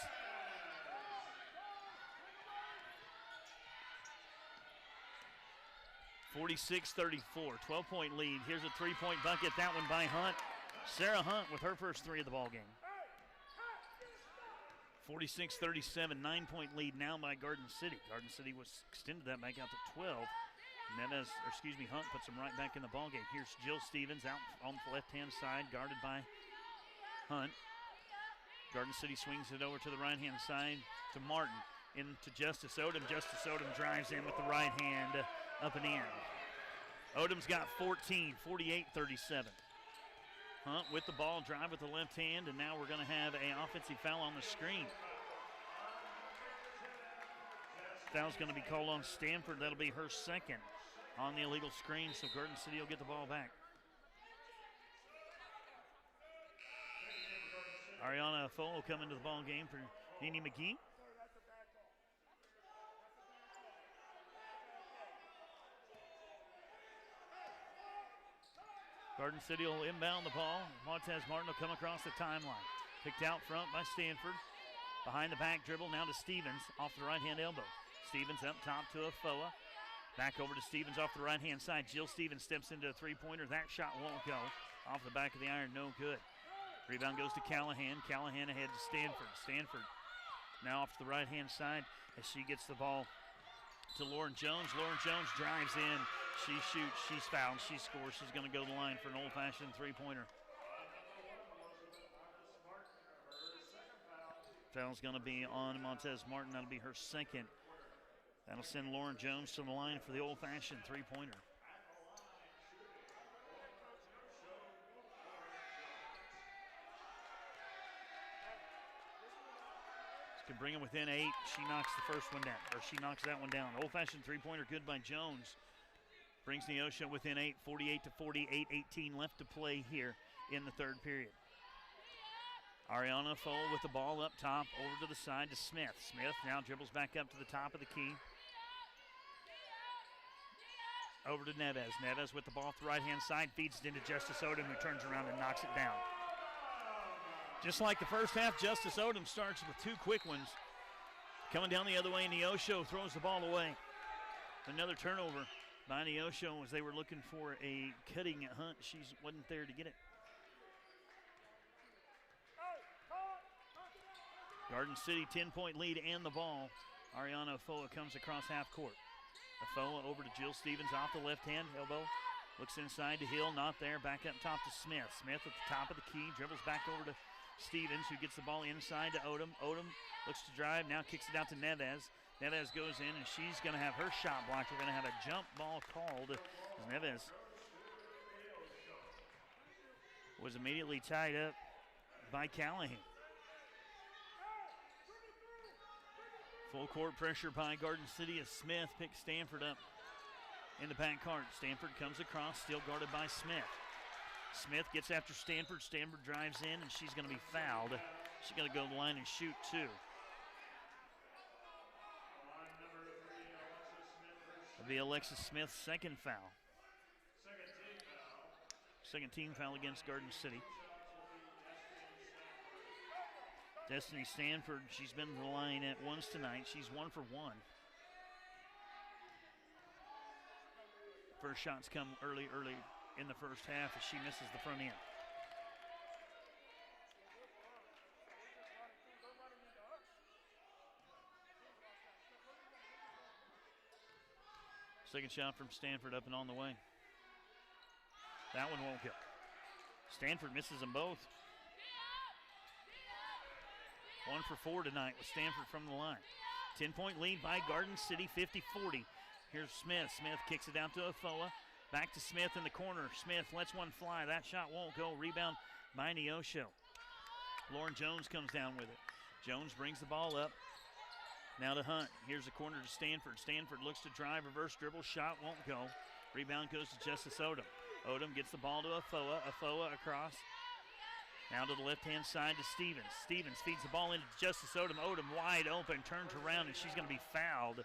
(46-34), 12-point lead. Here's a three-point bucket. That one by Hunt. Sarah Hunt with her first 3 of the ball game. 46-37, 9-point lead now by Garden City. Garden City was extended that back out to 12. Hunt puts them right back in the ballgame. Here's Jill Stevens out on the left-hand side, guarded by Hunt. Garden City swings it over to the right-hand side to Martin. Into Justice Odom. Justice Odom drives in with the right hand up and in. Odom's got 14, 48-37. Hunt with the ball, drive with the left hand, and now we're going to have an offensive foul on the screen. Foul's going to be called on Stanford. That'll be her second on the illegal screen, so Garden City will get the ball back. Ariana Foe will come into the ball game for Nene McGee. Garden City will inbound the ball. Montez Martin will come across the timeline. Picked out front by Stanford. Behind the back dribble now to Stevens off the right-hand elbow. Stevens up top to Afoa. Back over to Stevens off the right-hand side. Jill Stevens steps into a three-pointer. That shot won't go. Off the back of the iron, no good. Rebound goes to Callahan. Callahan ahead to Stanford. Stanford now off to the right-hand side as she gets the ball to Lauren Jones. Lauren Jones drives in. She shoots. She's fouled. She scores. She's going to go to the line for an old-fashioned three-pointer. Foul's going to be on Montez Martin. That'll be her second. That'll send Lauren Jones to the line for the old-fashioned three-pointer. Can bring him within 8. She knocks the first one down, or she knocks that one down. Old-fashioned three-pointer, good by Jones. Brings Neosho within 8, 48-48, 18 left to play here in the third period. Ariana Foe with the ball up top, over to the side to Smith. Smith now dribbles back up to the top of the key. Over to Neves. Neves with the ball off the right-hand side, feeds it into Justice Odom, who turns around and knocks it down. Just like the first half, Justice Odom starts with 2 quick ones. Coming down the other way, Neosho throws the ball away. Another turnover by Neosho as they were looking for a cutting Hunt. She wasn't there to get it. Garden City 10-point lead and the ball. Ariana Afoa comes across half court. Afoa over to Jill Stevens off the left-hand elbow. Looks inside to Hill, not there. Back up top to Smith. Smith at the top of the key, dribbles back over to Stevens, who gets the ball inside to Odom. Odom looks to drive, now kicks it out to Neves. Neves goes in, and she's going to have her shot blocked. We're going to have a jump ball called as Neves was immediately tied up by Callahan. Full court pressure by Garden City as Smith picks Stanford up in the back court. Stanford comes across, still guarded by Smith. Smith gets after Stanford. Stanford drives in, and she's going to be fouled. She's going to go to the line and shoot two. It'll be Alexis Smith's second foul. Second team foul against Garden City. Destiny Stanford, she's been to the line at once tonight. She's 1 for 1. First shots come early in the first half as she misses the front end. Second shot from Stanford up and on the way. That one won't go. Stanford misses them both. 1 for 4 tonight with Stanford from the line. 10-point lead by Garden City, 50-40. Here's Smith. Smith kicks it down to Afoa. Back to Smith in the corner. Smith lets one fly. That shot won't go. Rebound by Neosho. Lauren Jones comes down with it. Jones brings the ball up. Now to Hunt. Here's the corner to Stanford. Stanford looks to drive, reverse dribble. Shot won't go. Rebound goes to Justice Odom. Odom gets the ball to Afoa. Afoa across. Now to the left-hand side to Stevens. Stevens feeds the ball into Justice Odom. Odom wide open, turns around, and she's going to be fouled.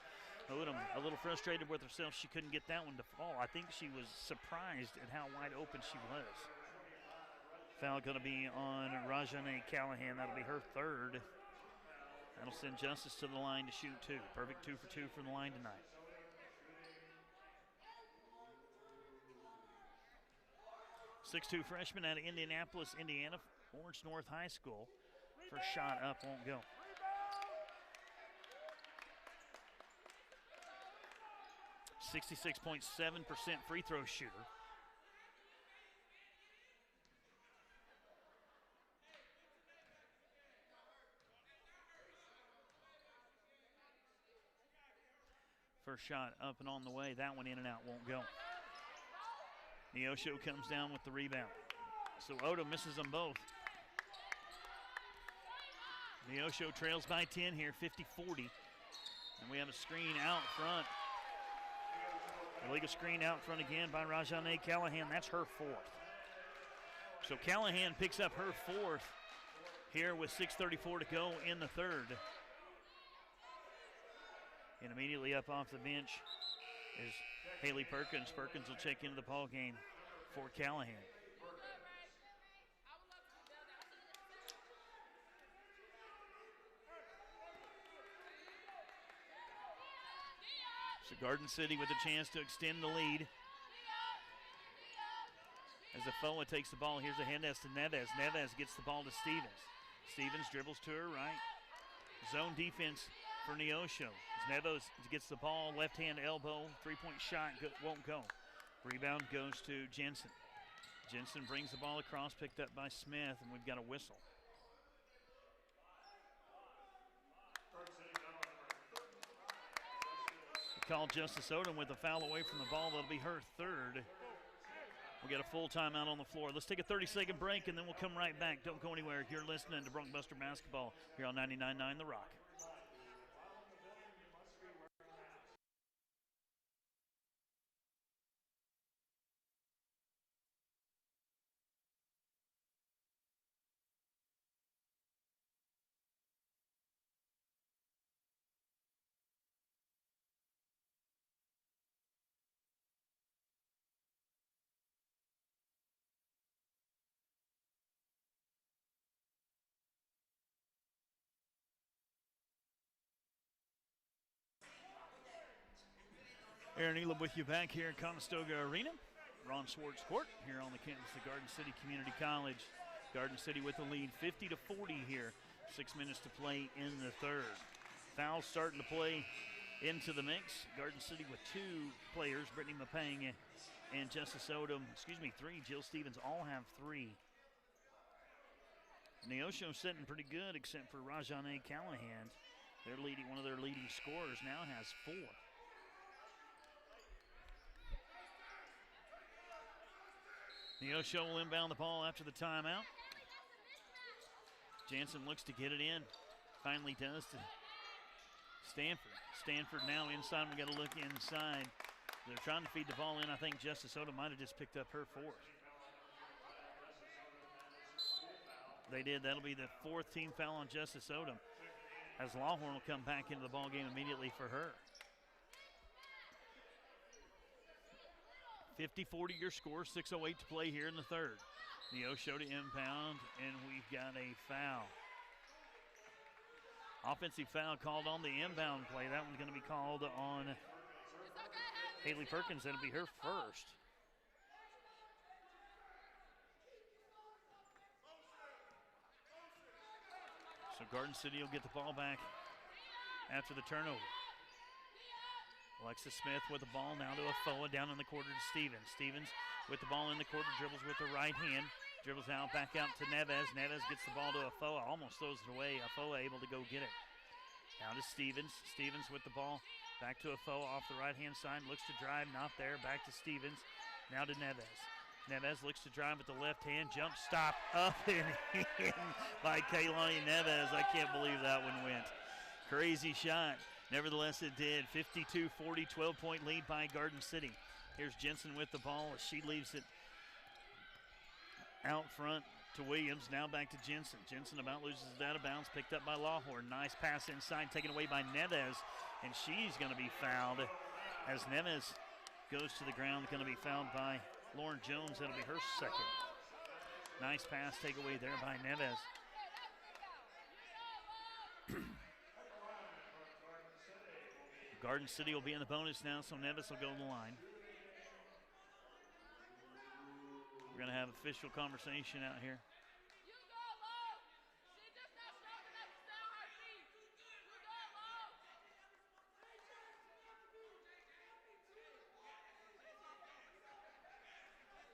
Odom a little frustrated with herself. She couldn't get that one to fall. I think she was surprised at how wide open she was. Foul going to be on Rajane Callahan. That'll be her third. That'll send Justice to the line to shoot two. Perfect 2 for 2 from the line tonight. .62 freshman out of Indianapolis, Indiana, Orange North High School. First shot up won't go. .66.7% free throw shooter. First shot up and on the way. That one in and out won't go. Neosho comes down with the rebound. So Odom misses them both. Neosho trails by 10 here, 50-40. And we have a screen out front. Illegal screen out front again by Rajane Callahan. That's her fourth. So Callahan picks up her fourth here with 6:34 to go in the third. And immediately up off the bench is Haley Perkins. Perkins will check into the ball game for Callahan. So Garden City with a chance to extend the lead. As Afoa takes the ball, here's a handoff to Neves. Neves gets the ball to Stevens. Stevens dribbles to her right. Zone defense for Neosho. As Neves gets the ball, left-hand elbow, three-point shot won't go. Rebound goes to Jensen. Jensen brings the ball across, picked up by Smith, and we've got a whistle. Called Justice Odom with a foul away from the ball. That'll be her third. We'll get a full timeout on the floor. Let's take a 30-second break, and then we'll come right back. Don't go anywhere. You're listening to Brunkbuster Basketball here on 99.9 The Rock. Aaron Elam with you back here at Conestoga Arena. Ron Schwartz Court here on the campus of Garden City Community College. Garden City with the lead 50-40 here. 6 minutes to play in the third. Fouls starting to play into the mix. Garden City with 2 players, Brittany Mapang and Justice Odom, 3. Jill Stevens all have 3. Neosho sitting pretty good except for Rajane Callahan. One of their leading scorers now has 4. Neosho will inbound the ball after the timeout. Jansen looks to get it in. Finally does to Stanford. Stanford now inside. We got to look inside. They're trying to feed the ball in. I think Justice Odom might have just picked up her fourth. They did. That'll be the 4th team foul on Justice Odom, as Lawhorn will come back into the ball game immediately for her. 50-40 your score, 6:08 to play here in the third. Neosho to impound, and we've got a foul. Offensive foul called on the inbound play. That one's going to be called on Haley Perkins. That'll be her first. So Garden City will get the ball back after the turnover. Alexis Smith with the ball now to Afoa down in the quarter to Stevens. Stevens with the ball in the quarter, dribbles with the right hand. Dribbles out, back out to Neves. Neves gets the ball to Afoa, almost throws it away. Afoa able to go get it. Now to Stevens. Stevens with the ball. Back to Afoa off the right-hand side. Looks to drive, not there. Back to Stevens. Now to Neves. Neves looks to drive with the left hand. Jump stop up and in by Kaylani Neves. I can't believe that one went. Crazy shot. Nevertheless, it did. 52-40, 12-point lead by Garden City. Here's Jensen with the ball as she leaves it out front to Williams. Now back to Jensen. Jensen about loses it out of bounds. Picked up by Lawhorn. Nice pass inside, taken away by Neves. And she's going to be fouled as Neves goes to the ground. Going to be fouled by Lauren Jones. That'll be her second. Nice pass takeaway there by Neves. Garden City will be in the bonus now, so Neves will go to the line. We're going to have official conversation out here.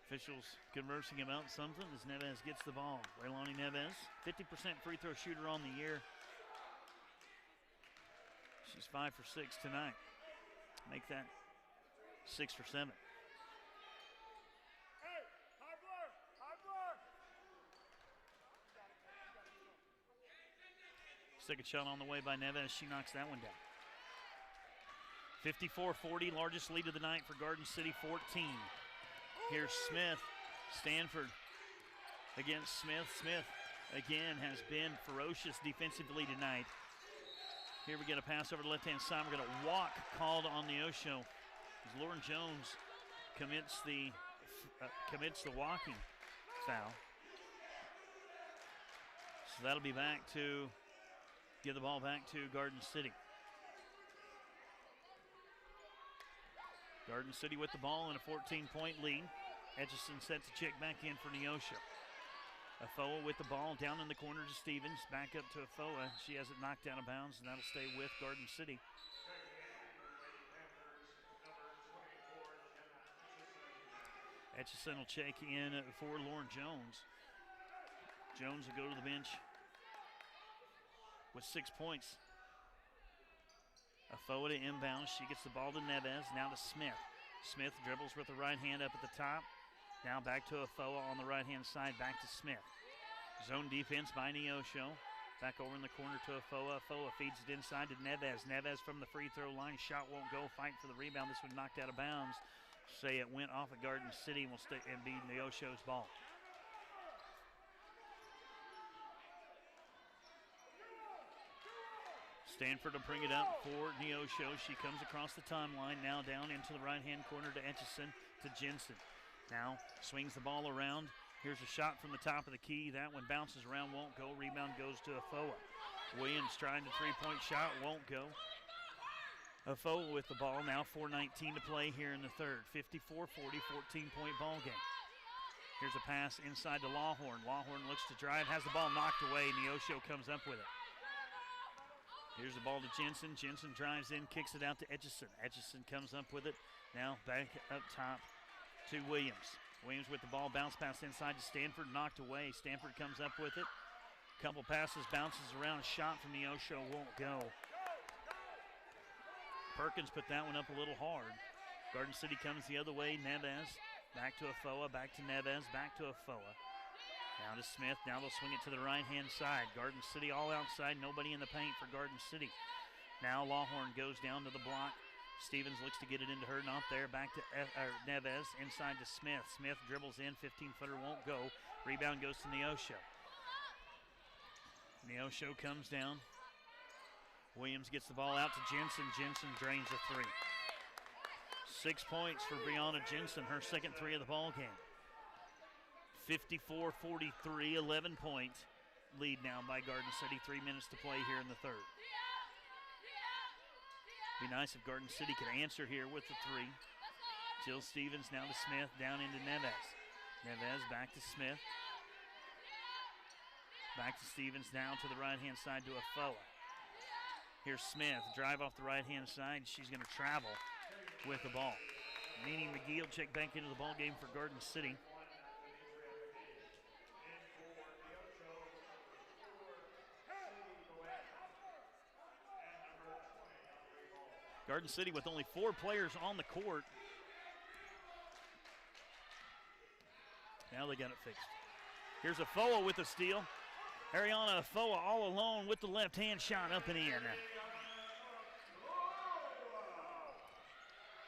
Officials conversing about something as Neves gets the ball. Leilani Neves, 50% free throw shooter on the year. She's 5 for 6 tonight. Make that 6 for 7. Second shot on the way by Neves. She knocks that one down. 54-40, largest lead of the night for Garden City, 14. Here's Smith. Stanford against Smith. Smith again has been ferocious defensively tonight. Here we get a pass over the left-hand side. We're going to walk called on Neosho as Lauren Jones commits the walking foul. So that'll be back to give the ball back to Garden City. Garden City with the ball in a 14-point lead. Etchison set to check back in for Neosho. Afoa with the ball down in the corner to Stevens. Back up to Afoa. She has it knocked out of bounds, and that'll stay with Garden City. Etchison will check in for Lauren Jones. Jones will go to the bench with 6 points. Afoa to inbound. She gets the ball to Neves. Now to Smith. Smith dribbles with the right hand up at the top. Now back to Afoa on the right-hand side. Back to Smith. Zone defense by Neosho. Back over in the corner to Afoa. Afoa feeds it inside to Neves. Neves from the free throw line. Shot won't go. Fight for the rebound. This one knocked out of bounds. Say it went off of Garden City and will stay and be Neosho's ball. Stanford will bring it up for Neosho. She comes across the timeline. Now down into the right-hand corner to Etchison to Jensen. Now swings the ball around. Here's a shot from the top of the key. That one bounces around, won't go. Rebound goes to Afoa. Williams trying the three-point shot, won't go. Afoa with the ball. Now 4:19 to play here in the third. 54-40, 14-point ball game. Here's a pass inside to Lawhorn. Lawhorn looks to drive, has the ball knocked away. Neosho comes up with it. Here's the ball to Jensen. Jensen drives in, kicks it out to Etchison. Etchison comes up with it. Now back up top to Williams. Williams with the ball, bounce pass inside to Stanford, knocked away. Stanford comes up with it. Couple passes, bounces around, shot from Neosho, won't go. Perkins put that one up a little hard. Garden City comes the other way. Neves back to Afoa, back to Neves, back to Afoa. Now to Smith. Now they'll swing it to the right-hand side. Garden City all outside. Nobody in the paint for Garden City. Now Lawhorn goes down to the block. Stevens looks to get it into her. Not there. Back to Neves. Inside to Smith. Smith dribbles in. 15-footer won't go. Rebound goes to Neosho. Neosho comes down. Williams gets the ball out to Jensen. Jensen drains a three. 6 points for Brianna Jensen, her second three of the ball game. 54-43, 11-point lead now by Garden City. 3 minutes to play here in the third. Be nice if Garden City could answer here with the three. Jill Stevens now to Smith, down into Neves. Neves back to Smith. Back to Stevens, down to the right-hand side to Afoa. Here's Smith, drive off the right-hand side. She's going to travel with the ball. Nene McGee will check back into the ball game for Garden City. Garden City with only 4 players on the court. Now they got it fixed. Here's Afoa with a steal. Ariana Afoa all alone with the left-hand shot up and in.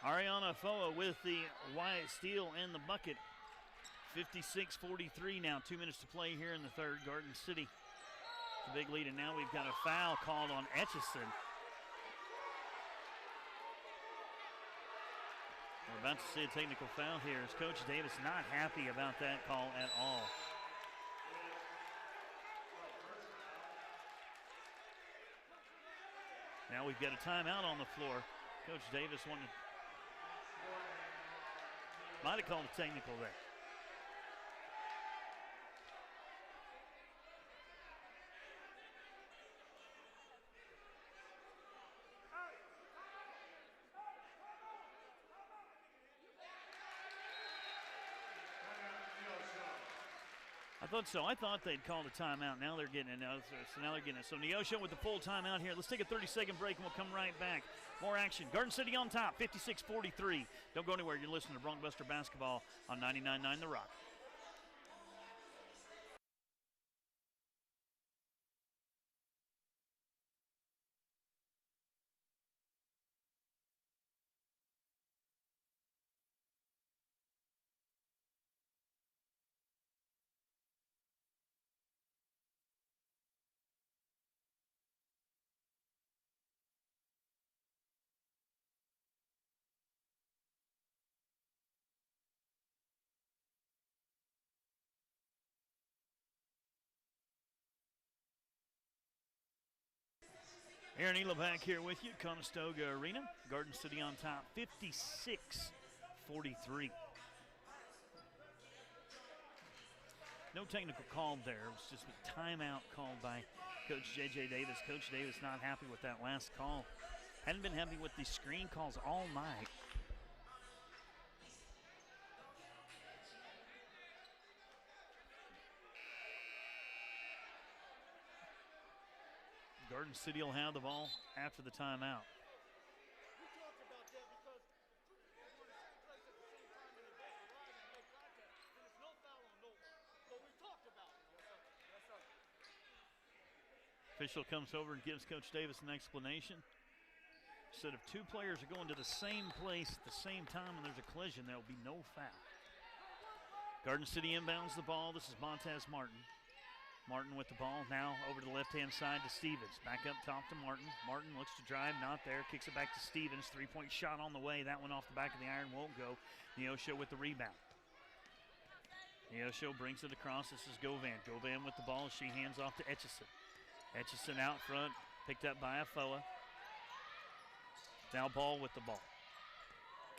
Ariana Afoa with the wide steal and the bucket. 56-43 now. 2 minutes to play here in the third. Garden City, the big lead, and now we've got a foul called on Etchison. We're about to see a technical foul here as Coach Davis not happy about that call at all. Now we've got a timeout on the floor. Coach Davis might have called a technical there. I thought so. I thought they'd called a timeout. Now they're getting it. So now they're getting it. So Neosho with the full timeout here. Let's take a 30-second break and we'll come right back. More action. Garden City on top, 56-43. Don't go anywhere. You're listening to Bronkbuster Basketball on 99.9 The Rock. Aaron Elovac here with you, Conestoga Arena. Garden City on top, 56-43. No technical call there. It was just a timeout called by Coach J.J. Davis. Coach Davis not happy with that last call. Hadn't been happy with the screen calls all night. Garden City will have the ball after the timeout. Official comes over and gives Coach Davis an explanation. Said if 2 players are going to the same place at the same time and there's a collision, there will be no foul. Garden City inbounds the ball. This is Montez Martin. Martin with the ball now over to the left-hand side to Stevens. Back up top to Martin. Martin looks to drive, not there. Kicks it back to Stevens. 3-point shot on the way. That one off the back of the iron won't go. Neosho with the rebound. Neosho brings it across. This is Govan. Govan with the ball. She hands off to Etchison. Etchison out front. Picked up by Afoa. Now Ball with the ball.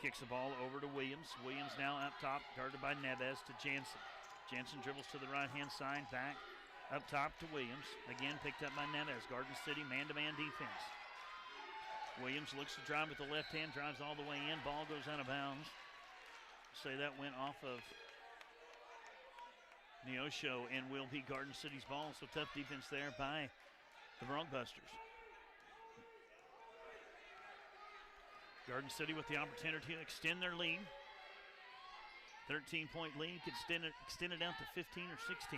Kicks the ball over to Williams. Williams now up top, guarded by Neves to Jansen. Jansen dribbles to the right-hand side, back up top to Williams. Again picked up by Neves. Garden City man-to-man defense. Williams looks to drive with the left hand, drives all the way in. Ball goes out of bounds. Say that went off of Neosho and will be Garden City's ball. So tough defense there by the Bronkbusters. Garden City with the opportunity to extend their lead. 13-point lead, could extend it out to 15 or 16.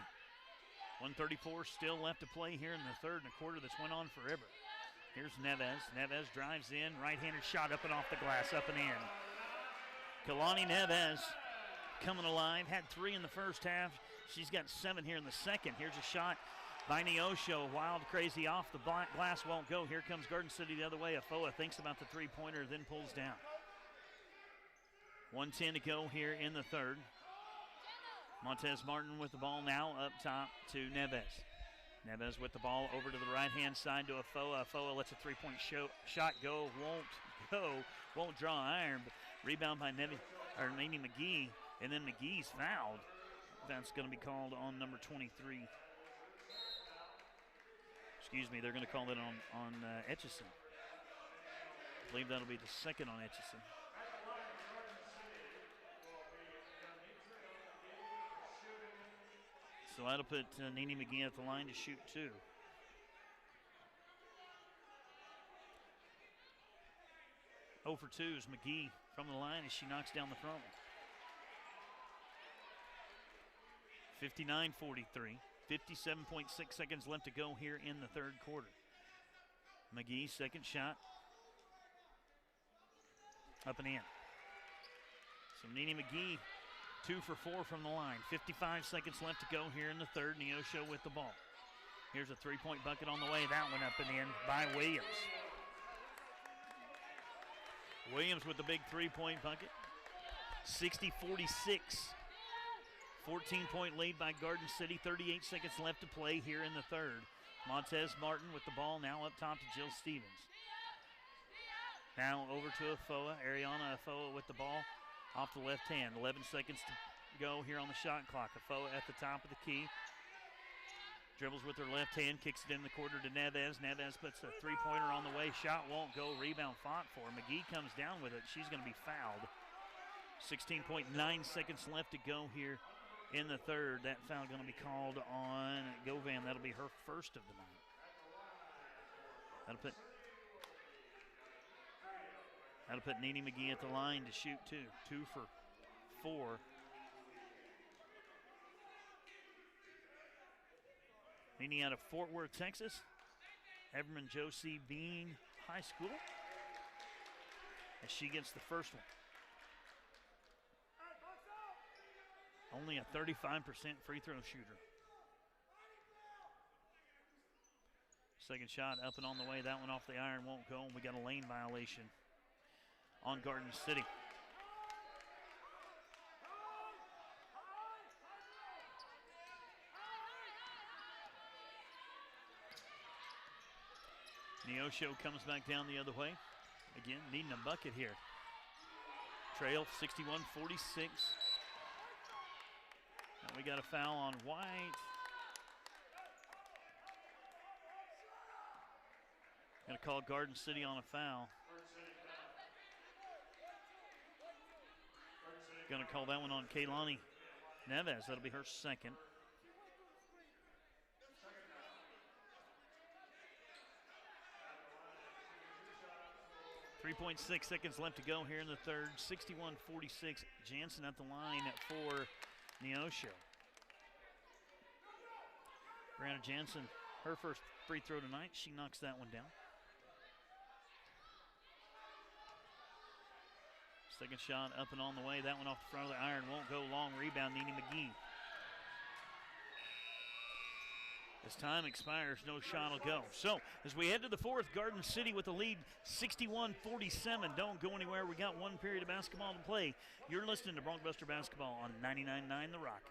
134 still left to play here in the third and a quarter that's went on forever. Here's Neves. Neves drives in, right-handed shot up and off the glass, up and in. Kalani Neves coming alive, had 3 in the first half. She's got 7 here in the second. Here's a shot by Neosho. Wild, crazy off the glass, won't go. Here comes Garden City the other way. Afoa thinks about the three-pointer, then pulls down. 1:10 to go here in the third. Montez Martin with the ball now up top to Neves. Neves with the ball over to the right-hand side to Afoa. Afoa lets a three-point shot go. Won't draw iron, but rebound by Nene McGee, and then McGee's fouled. That's going to be called on number 23. Excuse me, they're going to call it on Etchison. I believe that'll be the second on Etchison. So that'll put Nene McGee at the line to shoot two. Oh for 2 is McGee from the line as she knocks down the front one. 59-43. 57.6 seconds left to go here in the third quarter. McGee, second shot. Up and in. So Nene McGee, 2 for 4 from the line. 55 seconds left to go here in the third. Neosho with the ball. Here's a three-point bucket on the way. That one up and in by Williams. Williams with the big three-point bucket. 60-46. 14-point lead by Garden City. 38 seconds left to play here in the third. Montez Martin with the ball now up top to Jill Stevens. Now over to Afoa. Ariana Afoa with the ball off the left hand. 11 seconds to go here on the shot clock. Afoa at the top of the key. Dribbles with her left hand, kicks it in the quarter to Neves. Neves puts a three-pointer on the way. Shot won't go. Rebound fought for. McGee comes down with it. She's going to be fouled. 16.9 seconds left to go here in the third. That foul going to be called on Govan. That'll be her first of the night. That'll put Nene McGee at the line to shoot two. 2 for 4. Nene out of Fort Worth, Texas. Everman Josie Bean High School. As she gets the first one. Only a 35% free throw shooter. Second shot up and on the way. That one off the iron won't go. And we got a lane violation on Garden City. Neosho comes back down the other way. Again, needing a bucket here. Trail 61-46. And we got a foul on White. Going to call Garden City on a foul. Going to call that one on Kaylani Neves. That'll be her second. .6 seconds left to go here in the third. 61-46. Jansen at the line for Neosho. Brianna Jansen, her first free throw tonight. She knocks that one down. Second shot up and on the way. That one off the front of the iron won't go long. Rebound, Nene McGee. As time expires, no shot will go. So, as we head to the fourth, Garden City with the lead, 61-47. Don't go anywhere. We got one period of basketball to play. You're listening to Bronkbuster Basketball on 99.9 The Rock.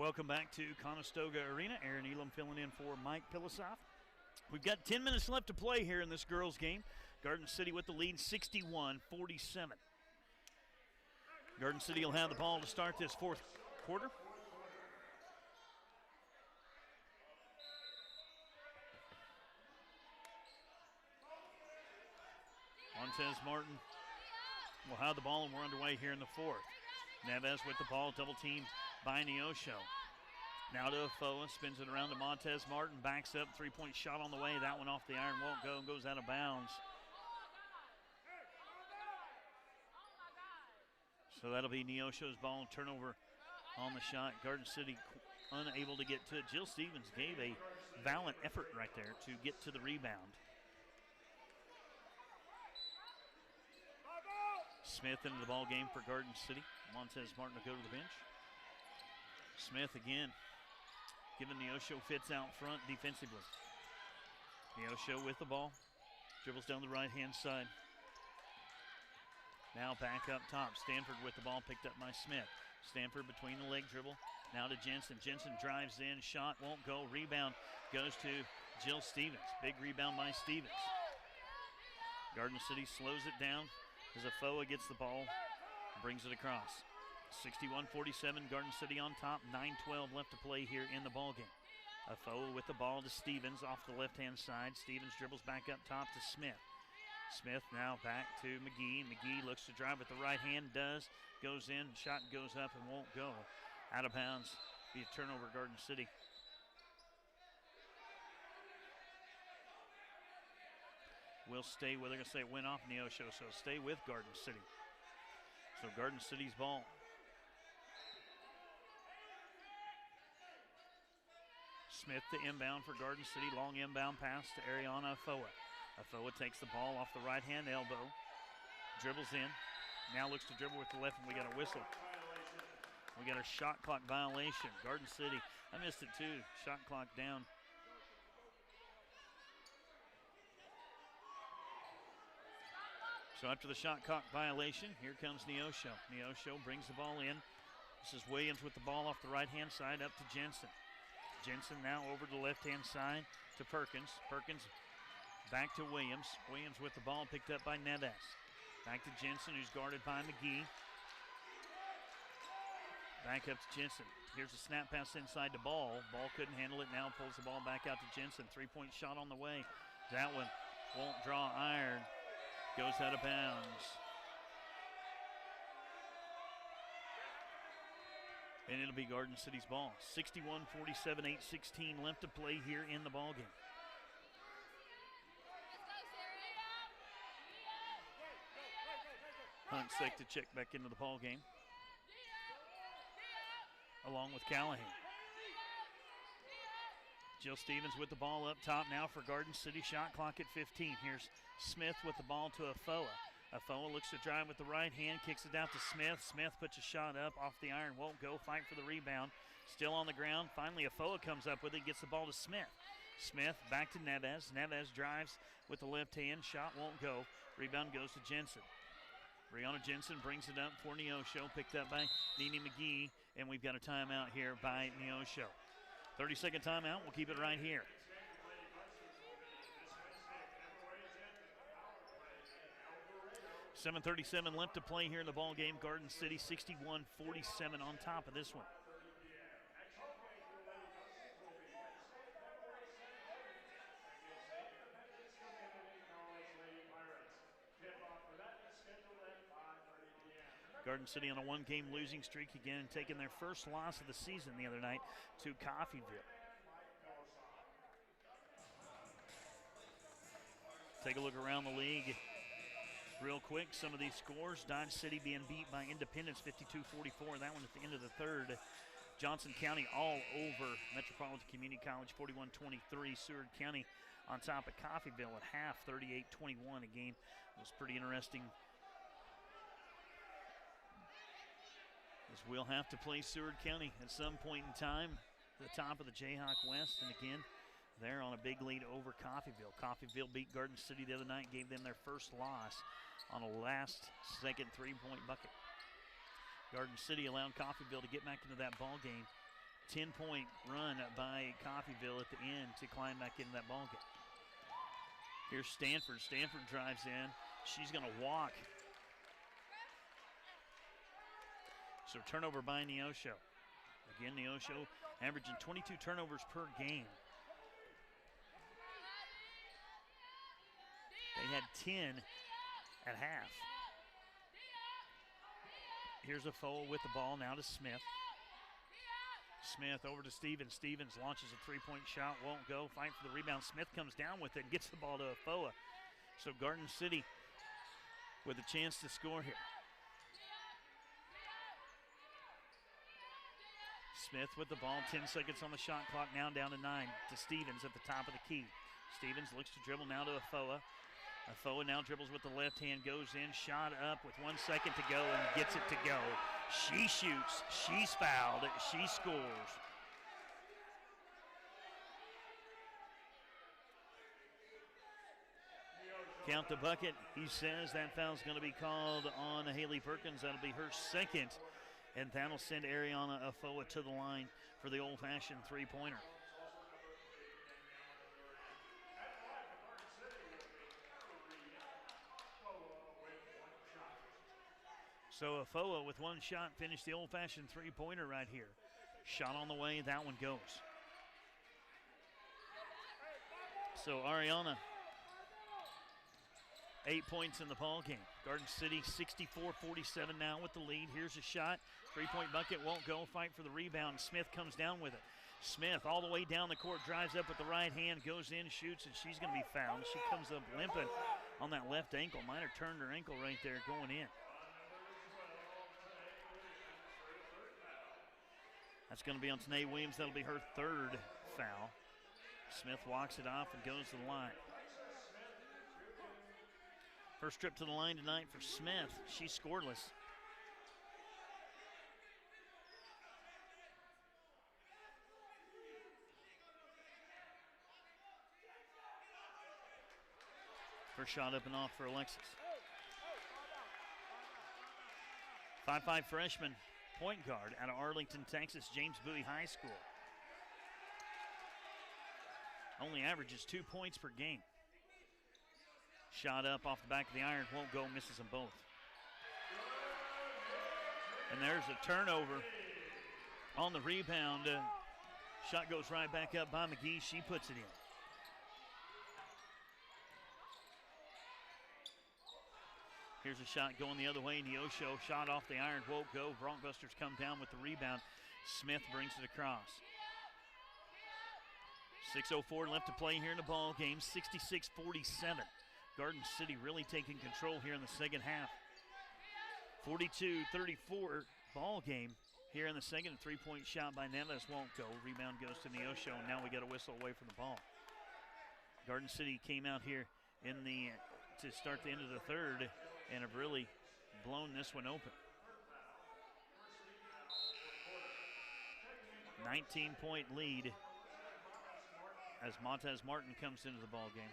Welcome back to Conestoga Arena. Aaron Elam filling in for Mike Pilasoff. We've got 10 minutes left to play here in this girls' game. Garden City with the lead, 61-47. Garden City will have the ball to start this fourth quarter. Montez Martin will have the ball, and we're underway here in the fourth. Neves with the ball, double teamed by Neosho. Now to Afoa, spins it around to Montez Martin, backs up, three-point shot on the way. That one off the iron, won't go, goes out of bounds. So that'll be Neosho's ball, turnover on the shot. Garden City unable to get to it. Jill Stevens gave a valiant effort right there to get to the rebound. Smith into the ball game for Garden City. Montez Martin will go to the bench. Smith again, giving Neosho fits out front defensively. Neosho with the ball, dribbles down the right-hand side. Now back up top. Stanford with the ball, picked up by Smith. Stanford between the leg dribble. Now to Jensen. Jensen drives in, shot won't go. Rebound goes to Jill Stevens. Big rebound by Stevens. Garden City slows it down as Afoa gets the ball, brings it across. 61-47, Garden City on top. 9:12 left to play here in the ball game. Afoa with the ball to Stevens off the left-hand side. Stevens dribbles back up top to Smith. Smith now back to McGee. McGee looks to drive with the right hand, does. Goes in, shot goes up and won't go. Out of bounds, be a turnover, Garden City. We'll stay with, they're going to say it went off Neosho, so stay with Garden City. So Garden City's ball. Smith to inbound for Garden City. Long inbound pass to Ariana Afoa. Afoa takes the ball off the right-hand elbow. Dribbles in. Now looks to dribble with the left, and we got a whistle. We got a shot clock violation. Garden City, I missed it too. Shot clock down. So after the shot clock violation, here comes Neosho. Neosho brings the ball in. This is Williams with the ball off the right-hand side up to Jensen. Jensen now over to the left-hand side to Perkins. Perkins back to Williams. Williams with the ball picked up by Neves. Back to Jensen, who's guarded by McGee. Back up to Jensen. Here's a snap pass inside the ball. Ball couldn't handle it. Now pulls the ball back out to Jensen. Three-point shot on the way. That one won't draw iron. Goes out of bounds. And it'll be Garden City's ball. 61-47, 8:16 left to play here in the ball game. Hunt sick to check back into the ball game, along with Callahan. Jill Stevens with the ball up top now for Garden City. Shot clock at 15. Here's Smith with the ball to Afoa. Afoa looks to drive with the right hand, kicks it out to Smith. Smith puts a shot up off the iron, won't go. Fight for the rebound. Still on the ground. Finally, Afoa comes up with it, gets the ball to Smith. Smith back to Neves. Neves drives with the left hand. Shot won't go. Rebound goes to Jensen. Brianna Jensen brings it up for Neosho, picked up by Nene McGee, and we've got a timeout here by Neosho. 30-second timeout. We'll keep it right here. .37 left to play here in the ball game. Garden City 61-47 on top of this one. Garden City on a one-game losing streak again, taking their first loss of the season the other night to Coffeyville. Take a look around the league real quick. Some of these scores: Dodge City being beat by Independence 52-44. That one at the end of the third. Johnson County all over Metropolitan Community College 41-23. Seward County on top of Coffeyville at half 38-21. A game that was pretty interesting, as we'll have to play Seward County at some point in time at the top of the Jayhawk West. And again, they're on a big lead over Coffeyville. Coffeyville beat Garden City the other night, gave them their first loss on a last-second three-point bucket. Garden City allowed Coffeyville to get back into that ball game 10-point run by Coffeyville at the end to climb back into that ball game. Here's Stanford. Stanford drives in. She's going to walk. So turnover by Neosho. Again, Neosho averaging 22 turnovers per game. They had 10 at half. Here's a foul with the ball now to Smith. Smith over to Stevens. Stevens launches a three-point shot, won't go. Fight for the rebound. Smith comes down with it and gets the ball to Afoa. So Garden City with a chance to score here. Smith with the ball, 10 seconds on the shot clock, now down to 9 to Stevens at the top of the key. Stevens looks to dribble now to Afoa. Afoa now dribbles with the left hand, goes in, shot up with 1 second to go and gets it to go. She shoots, she's fouled, she scores. Count the bucket. He says that foul's going to be called on Haley Perkins. That'll be her second, and that'll send Ariana Afoa to the line for the old-fashioned three-pointer. So Afoa with one shot finished the old-fashioned three-pointer right here. Shot on the way, that one goes. So Ariana, 8 points in the ball game. Garden City 64-47 now with the lead. Here's a shot. Three-point bucket won't go. Fight for the rebound. Smith comes down with it. Smith all the way down the court, drives up with the right hand, goes in, shoots, and she's going to be fouled. She comes up limping on that left ankle. Might have turned her ankle right there going in. That's going to be on Tanae Williams. That'll be her third foul. Smith walks it off and goes to the line. First trip to the line tonight for Smith. She's scoreless. First shot up and off for Alexis. 5'5" freshman point guard out of Arlington, Texas, James Bowie High School. Only averages 2 points per game. Shot up off the back of the iron, won't go, misses them both. And there's a turnover on the rebound. Shot goes right back up by McGee. She puts it in. Here's a shot going the other way. Neosho shot off the iron, won't go. Bronkbusters come down with the rebound. Smith brings it across. 6:04 left to play here in the ball game. 66-47. Garden City really taking control here in the second half. 42-34 ball game here in the second. A three-point shot by Neves won't go. Rebound goes to Neosho, and now we got a whistle away from the ball. Garden City came out here to start the end of the third and have really blown this one open. 19-point lead as Montez Martin comes into the ball game.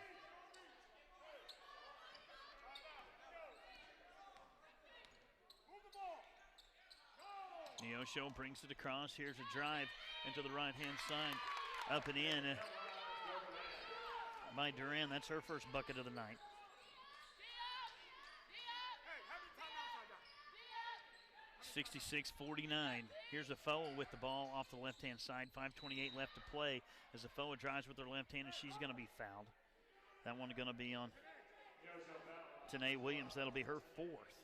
Neosho brings it across. Here's a drive into the right-hand side. Up and in by Duran. That's her first bucket of the night. $66-49. Here's Afoa with the ball off the left-hand side. 5:28 left to play as Afoa drives with her left hand, and she's going to be fouled. That one going to be on Tanae Williams. That'll be her fourth.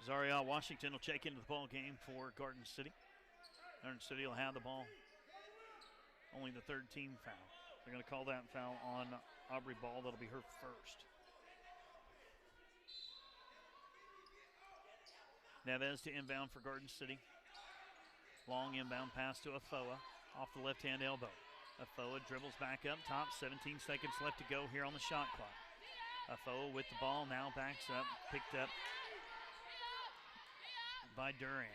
Zaria Washington will check into the ball game for Garden City. Garden City will have the ball. Only the third team foul. They're going to call that foul on Aubrey Ball. That'll be her first. Neves to inbound for Garden City. Long inbound pass to Afoa off the left-hand elbow. Afoa dribbles back up top. 17 seconds left to go here on the shot clock. Afoa with the ball now backs up. Picked up by Duran.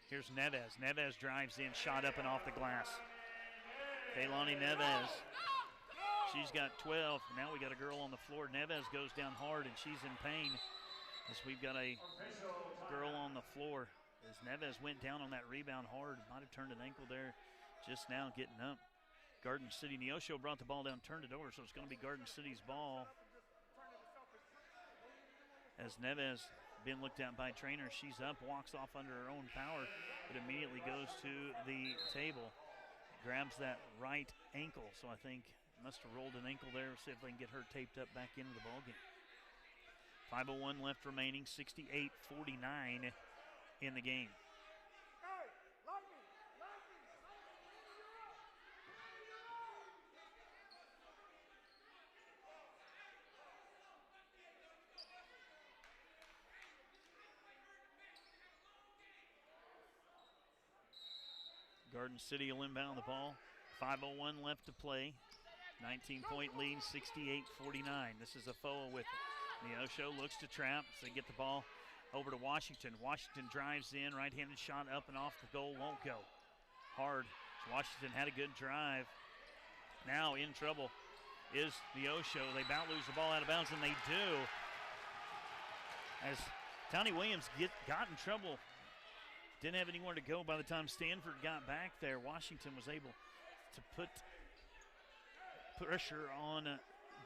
Here's Neves. Neves drives in, shot up and off the glass. Kaylani Neves She's got 12. Now we got a girl on the floor. Neves goes down hard, and she's in pain as we've got a girl on the floor. As Neves went down on that rebound hard, might have turned an ankle there just now getting up. Garden City, Neosho brought the ball down, turned it over, so it's going to be Garden City's ball. As Neves being looked at by trainer, she's up, walks off under her own power, but immediately goes to the table, grabs that right ankle, so I think must have rolled an ankle there. See if they can get her taped up back into the ballgame. 5:01 left remaining, 68-49 in the game. Garden City will inbound the ball. 5:01 left to play. 19-point lead, 68-49. This is a foul with Neosho, looks to trap. So they get the ball over to Washington. Washington drives in, right-handed shot up and off the goal, won't go. Hard. Washington had a good drive. Now in trouble is Neosho. They about lose the ball out of bounds, and they do. As Tony Williams got in trouble. Didn't have anywhere to go by the time Stanford got back there. Washington was able to put pressure on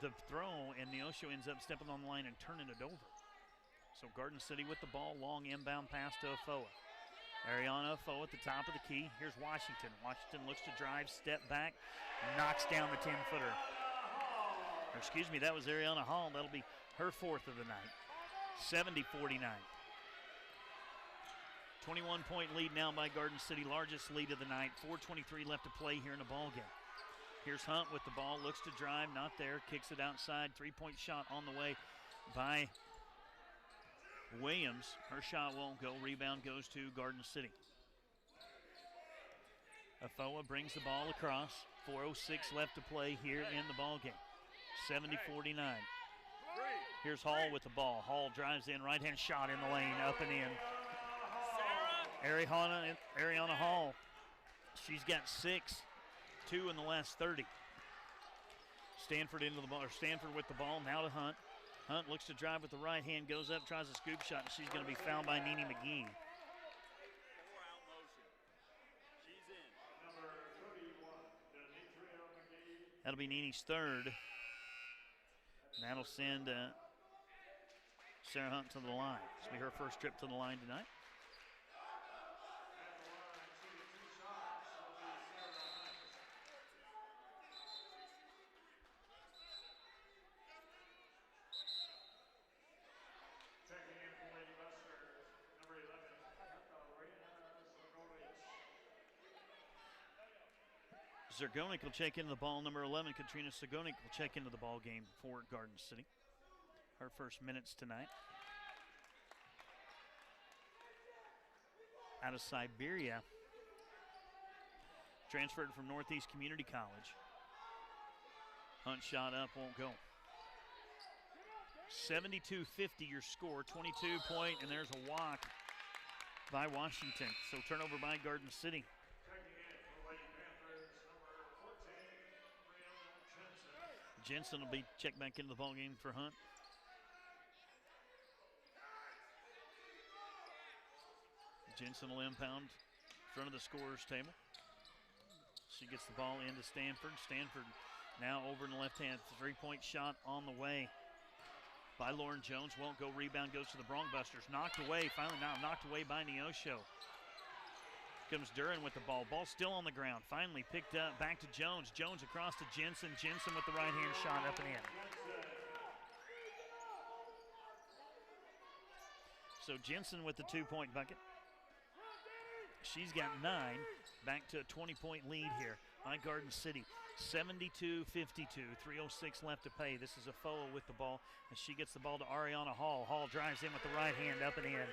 the throw, and Neosho ends up stepping on the line and turning it over. So Garden City with the ball, long inbound pass to Afoa. Ariana Afoa at the top of the key. Here's Washington. Washington looks to drive, step back, knocks down the 10-footer. Excuse me, that was Ariana Hall. That'll be her fourth of the night. 70-49. 21-point lead now by Garden City, largest lead of the night. 4:23 left to play here in the ballgame. Here's Hunt with the ball, looks to drive, not there, kicks it outside. 3-point shot on the way by Williams. Her shot won't go. Rebound goes to Garden City. Afoa brings the ball across. 4:06 left to play here in the ballgame. 70-49. Here's Hall with the ball. Hall drives in, right-hand shot in the lane, up and in. Ariana Hall, she's got 6, 2 in the last 30. Stanford into the ball, or Stanford with the ball, now to Hunt. Hunt looks to drive with the right hand, goes up, tries a scoop shot, and she's going to be fouled by Nene McGee. That'll be Nene's third. And that'll send Sarah Hunt to the line. This will be her first trip to the line tonight. Zergonik will check into the ball. Number 11, Katrina Zergonik will check into the ball game for Garden City. Her first minutes tonight. Out of Siberia. Transferred from Northeast Community College. Hunt shot up, won't go. 72-50 your score, 22-point, and there's a walk by Washington. So turnover by Garden City. Jensen will be checked back into the ball game for Hunt. Jensen will impound in front of the scorer's table. She gets the ball into Stanford. Stanford now over in the left hand. 3-point shot on the way by Lauren Jones. Won't go. Rebound goes to the Bronc-Busters. Knocked away. Finally now knocked away by Neosho. Comes Duran with the ball. Ball still on the ground. Finally picked up. Back to Jones. Jones across to Jensen. Jensen with the right hand shot up and in. So Jensen with the 2-point bucket. She's got 9. Back to a 20-point lead here by Garden City. 72-52. 3:06 left to play. This is Afoa with the ball. And she gets the ball to Ariana Hall. Hall drives in with the right hand up and in.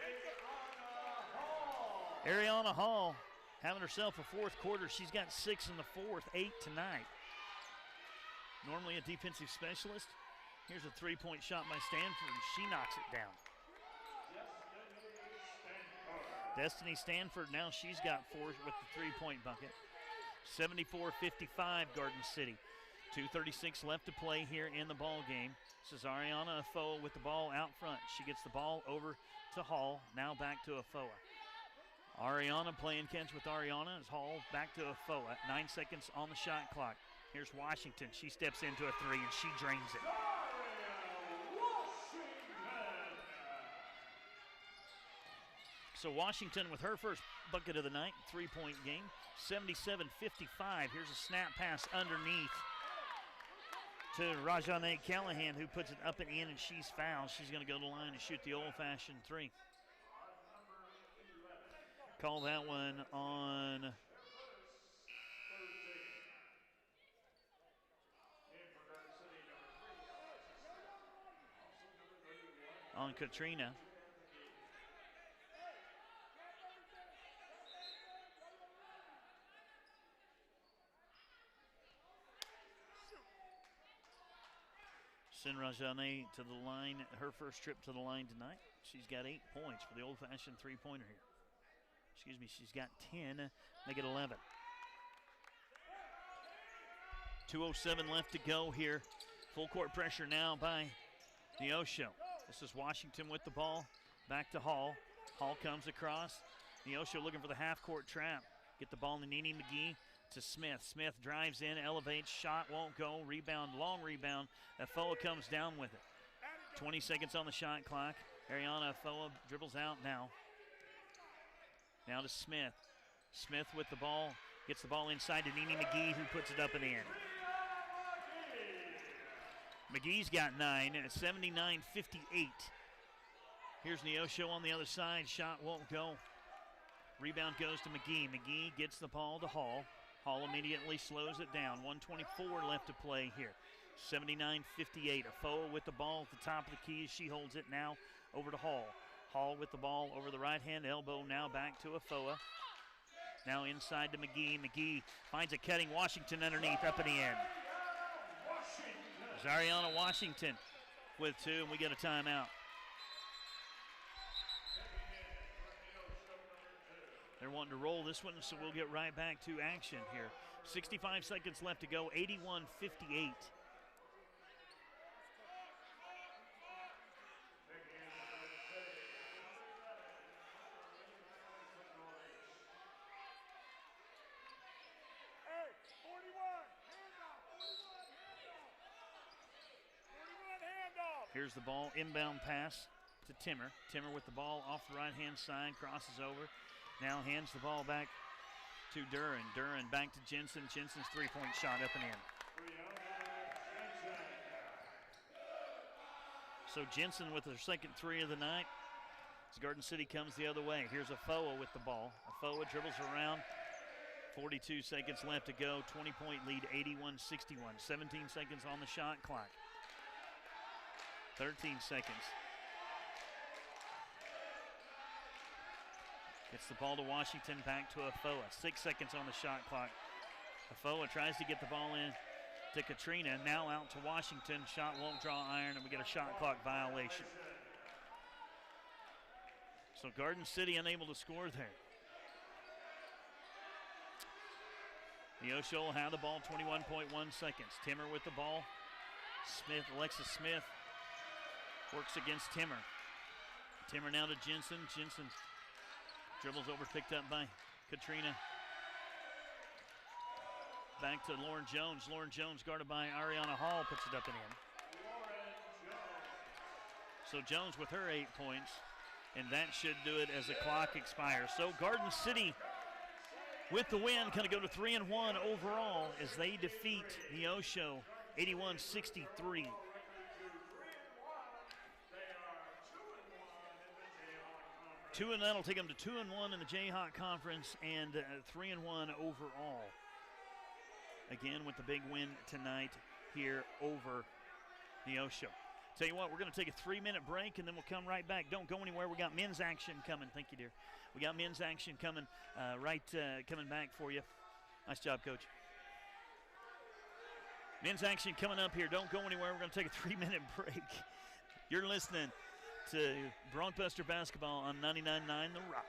Ariana Hall having herself a fourth quarter. She's got 6 in the fourth, 8 tonight. Normally a defensive specialist. Here's a 3-point shot by Stanford, and she knocks it down. Destiny Stanford, now she's got 4 with the 3-point bucket. 74-55 Garden City. 2:36 left to play here in the ball game. This is Ariana Afoa with the ball out front. She gets the ball over to Hall. Now back to Afoa. Ariana playing catch with Ariana as Hall back to Afoa. 9 seconds on the shot clock. Here's Washington. She steps into a three and she drains it. So Washington with her first bucket of the night, 3-point game, 77-55. Here's a snap pass underneath to Rajane Callahan, who puts it up and in, and she's fouled. She's going to go to the line and shoot the old-fashioned three. Call that one on Katrina. Send Rajane to the line, her first trip to the line tonight. She's got 8 points for the old-fashioned three-pointer here. Excuse me, she's got 10, make it 11. 2:07 left to go here. Full court pressure now by Neosho. This is Washington with the ball, back to Hall. Hall comes across. Neosho looking for the half-court trap. Get the ball to Nene McGee to Smith. Smith drives in, elevates, shot won't go. Rebound, long rebound. Afoa comes down with it. 20 seconds on the shot clock. Ariana Afoa dribbles out now. Now to Smith. Smith with the ball. Gets the ball inside to Nene McGee, who puts it up and in. McGee's got 9 at 79-58. Here's Neosho on the other side. Shot won't go. Rebound goes to McGee. McGee gets the ball to Hall. Hall immediately slows it down. 1:24 left to play here. 79-58. Afoa with the ball at the top of the key. She holds it now over to Hall. Hall with the ball over the right-hand elbow. Now back to Afoa. Now inside to McGee. McGee finds a cutting Washington underneath, up and in. Ariana Washington with 2, and we get a timeout. They're wanting to roll this one, so we'll get right back to action here. 65 seconds left to go, 81-58. Here's the ball, inbound pass to Timmer. Timmer with the ball off the right-hand side, crosses over. Now hands the ball back to Duran. Duran back to Jensen. Jensen's three-point shot up and in. So Jensen with her second three of the night. As Garden City comes the other way. Here's Afoa with the ball. Afoa dribbles around. 42 seconds left to go. 20-point lead, 81-61. 17 seconds on the shot clock. 13 seconds. Gets the ball to Washington, back to Afoa. 6 seconds on the shot clock. Afoa tries to get the ball in to Katrina. Now out to Washington. Shot won't draw iron, and we get a shot clock violation. So Garden City unable to score there. Neosho will have the ball, 21.1 seconds. Timmer with the ball. Smith, Alexis Smith works against Timmer. Timmer now to Jensen. Jensen dribbles over, picked up by Katrina. Back to Lauren Jones. Lauren Jones guarded by Ariana Hall, puts it up and in. So Jones with her 8 points, and that should do it as the clock expires. So Garden City with the win going to go to 3-1 overall as they defeat Neosho 81-63. And that'll take them to 2-1 in the Jayhawk Conference and 3-1 overall. Again with the big win tonight here over Neosho. Tell you what, we're going to take a 3-minute break and then we'll come right back. Don't go anywhere. We got men's action coming. Thank you, dear. We got men's action coming coming back for you. Nice job, Coach. Men's action coming up here. Don't go anywhere. We're going to take a 3-minute break. You're listening to Bronchbuster Basketball on 99.9 The Rock.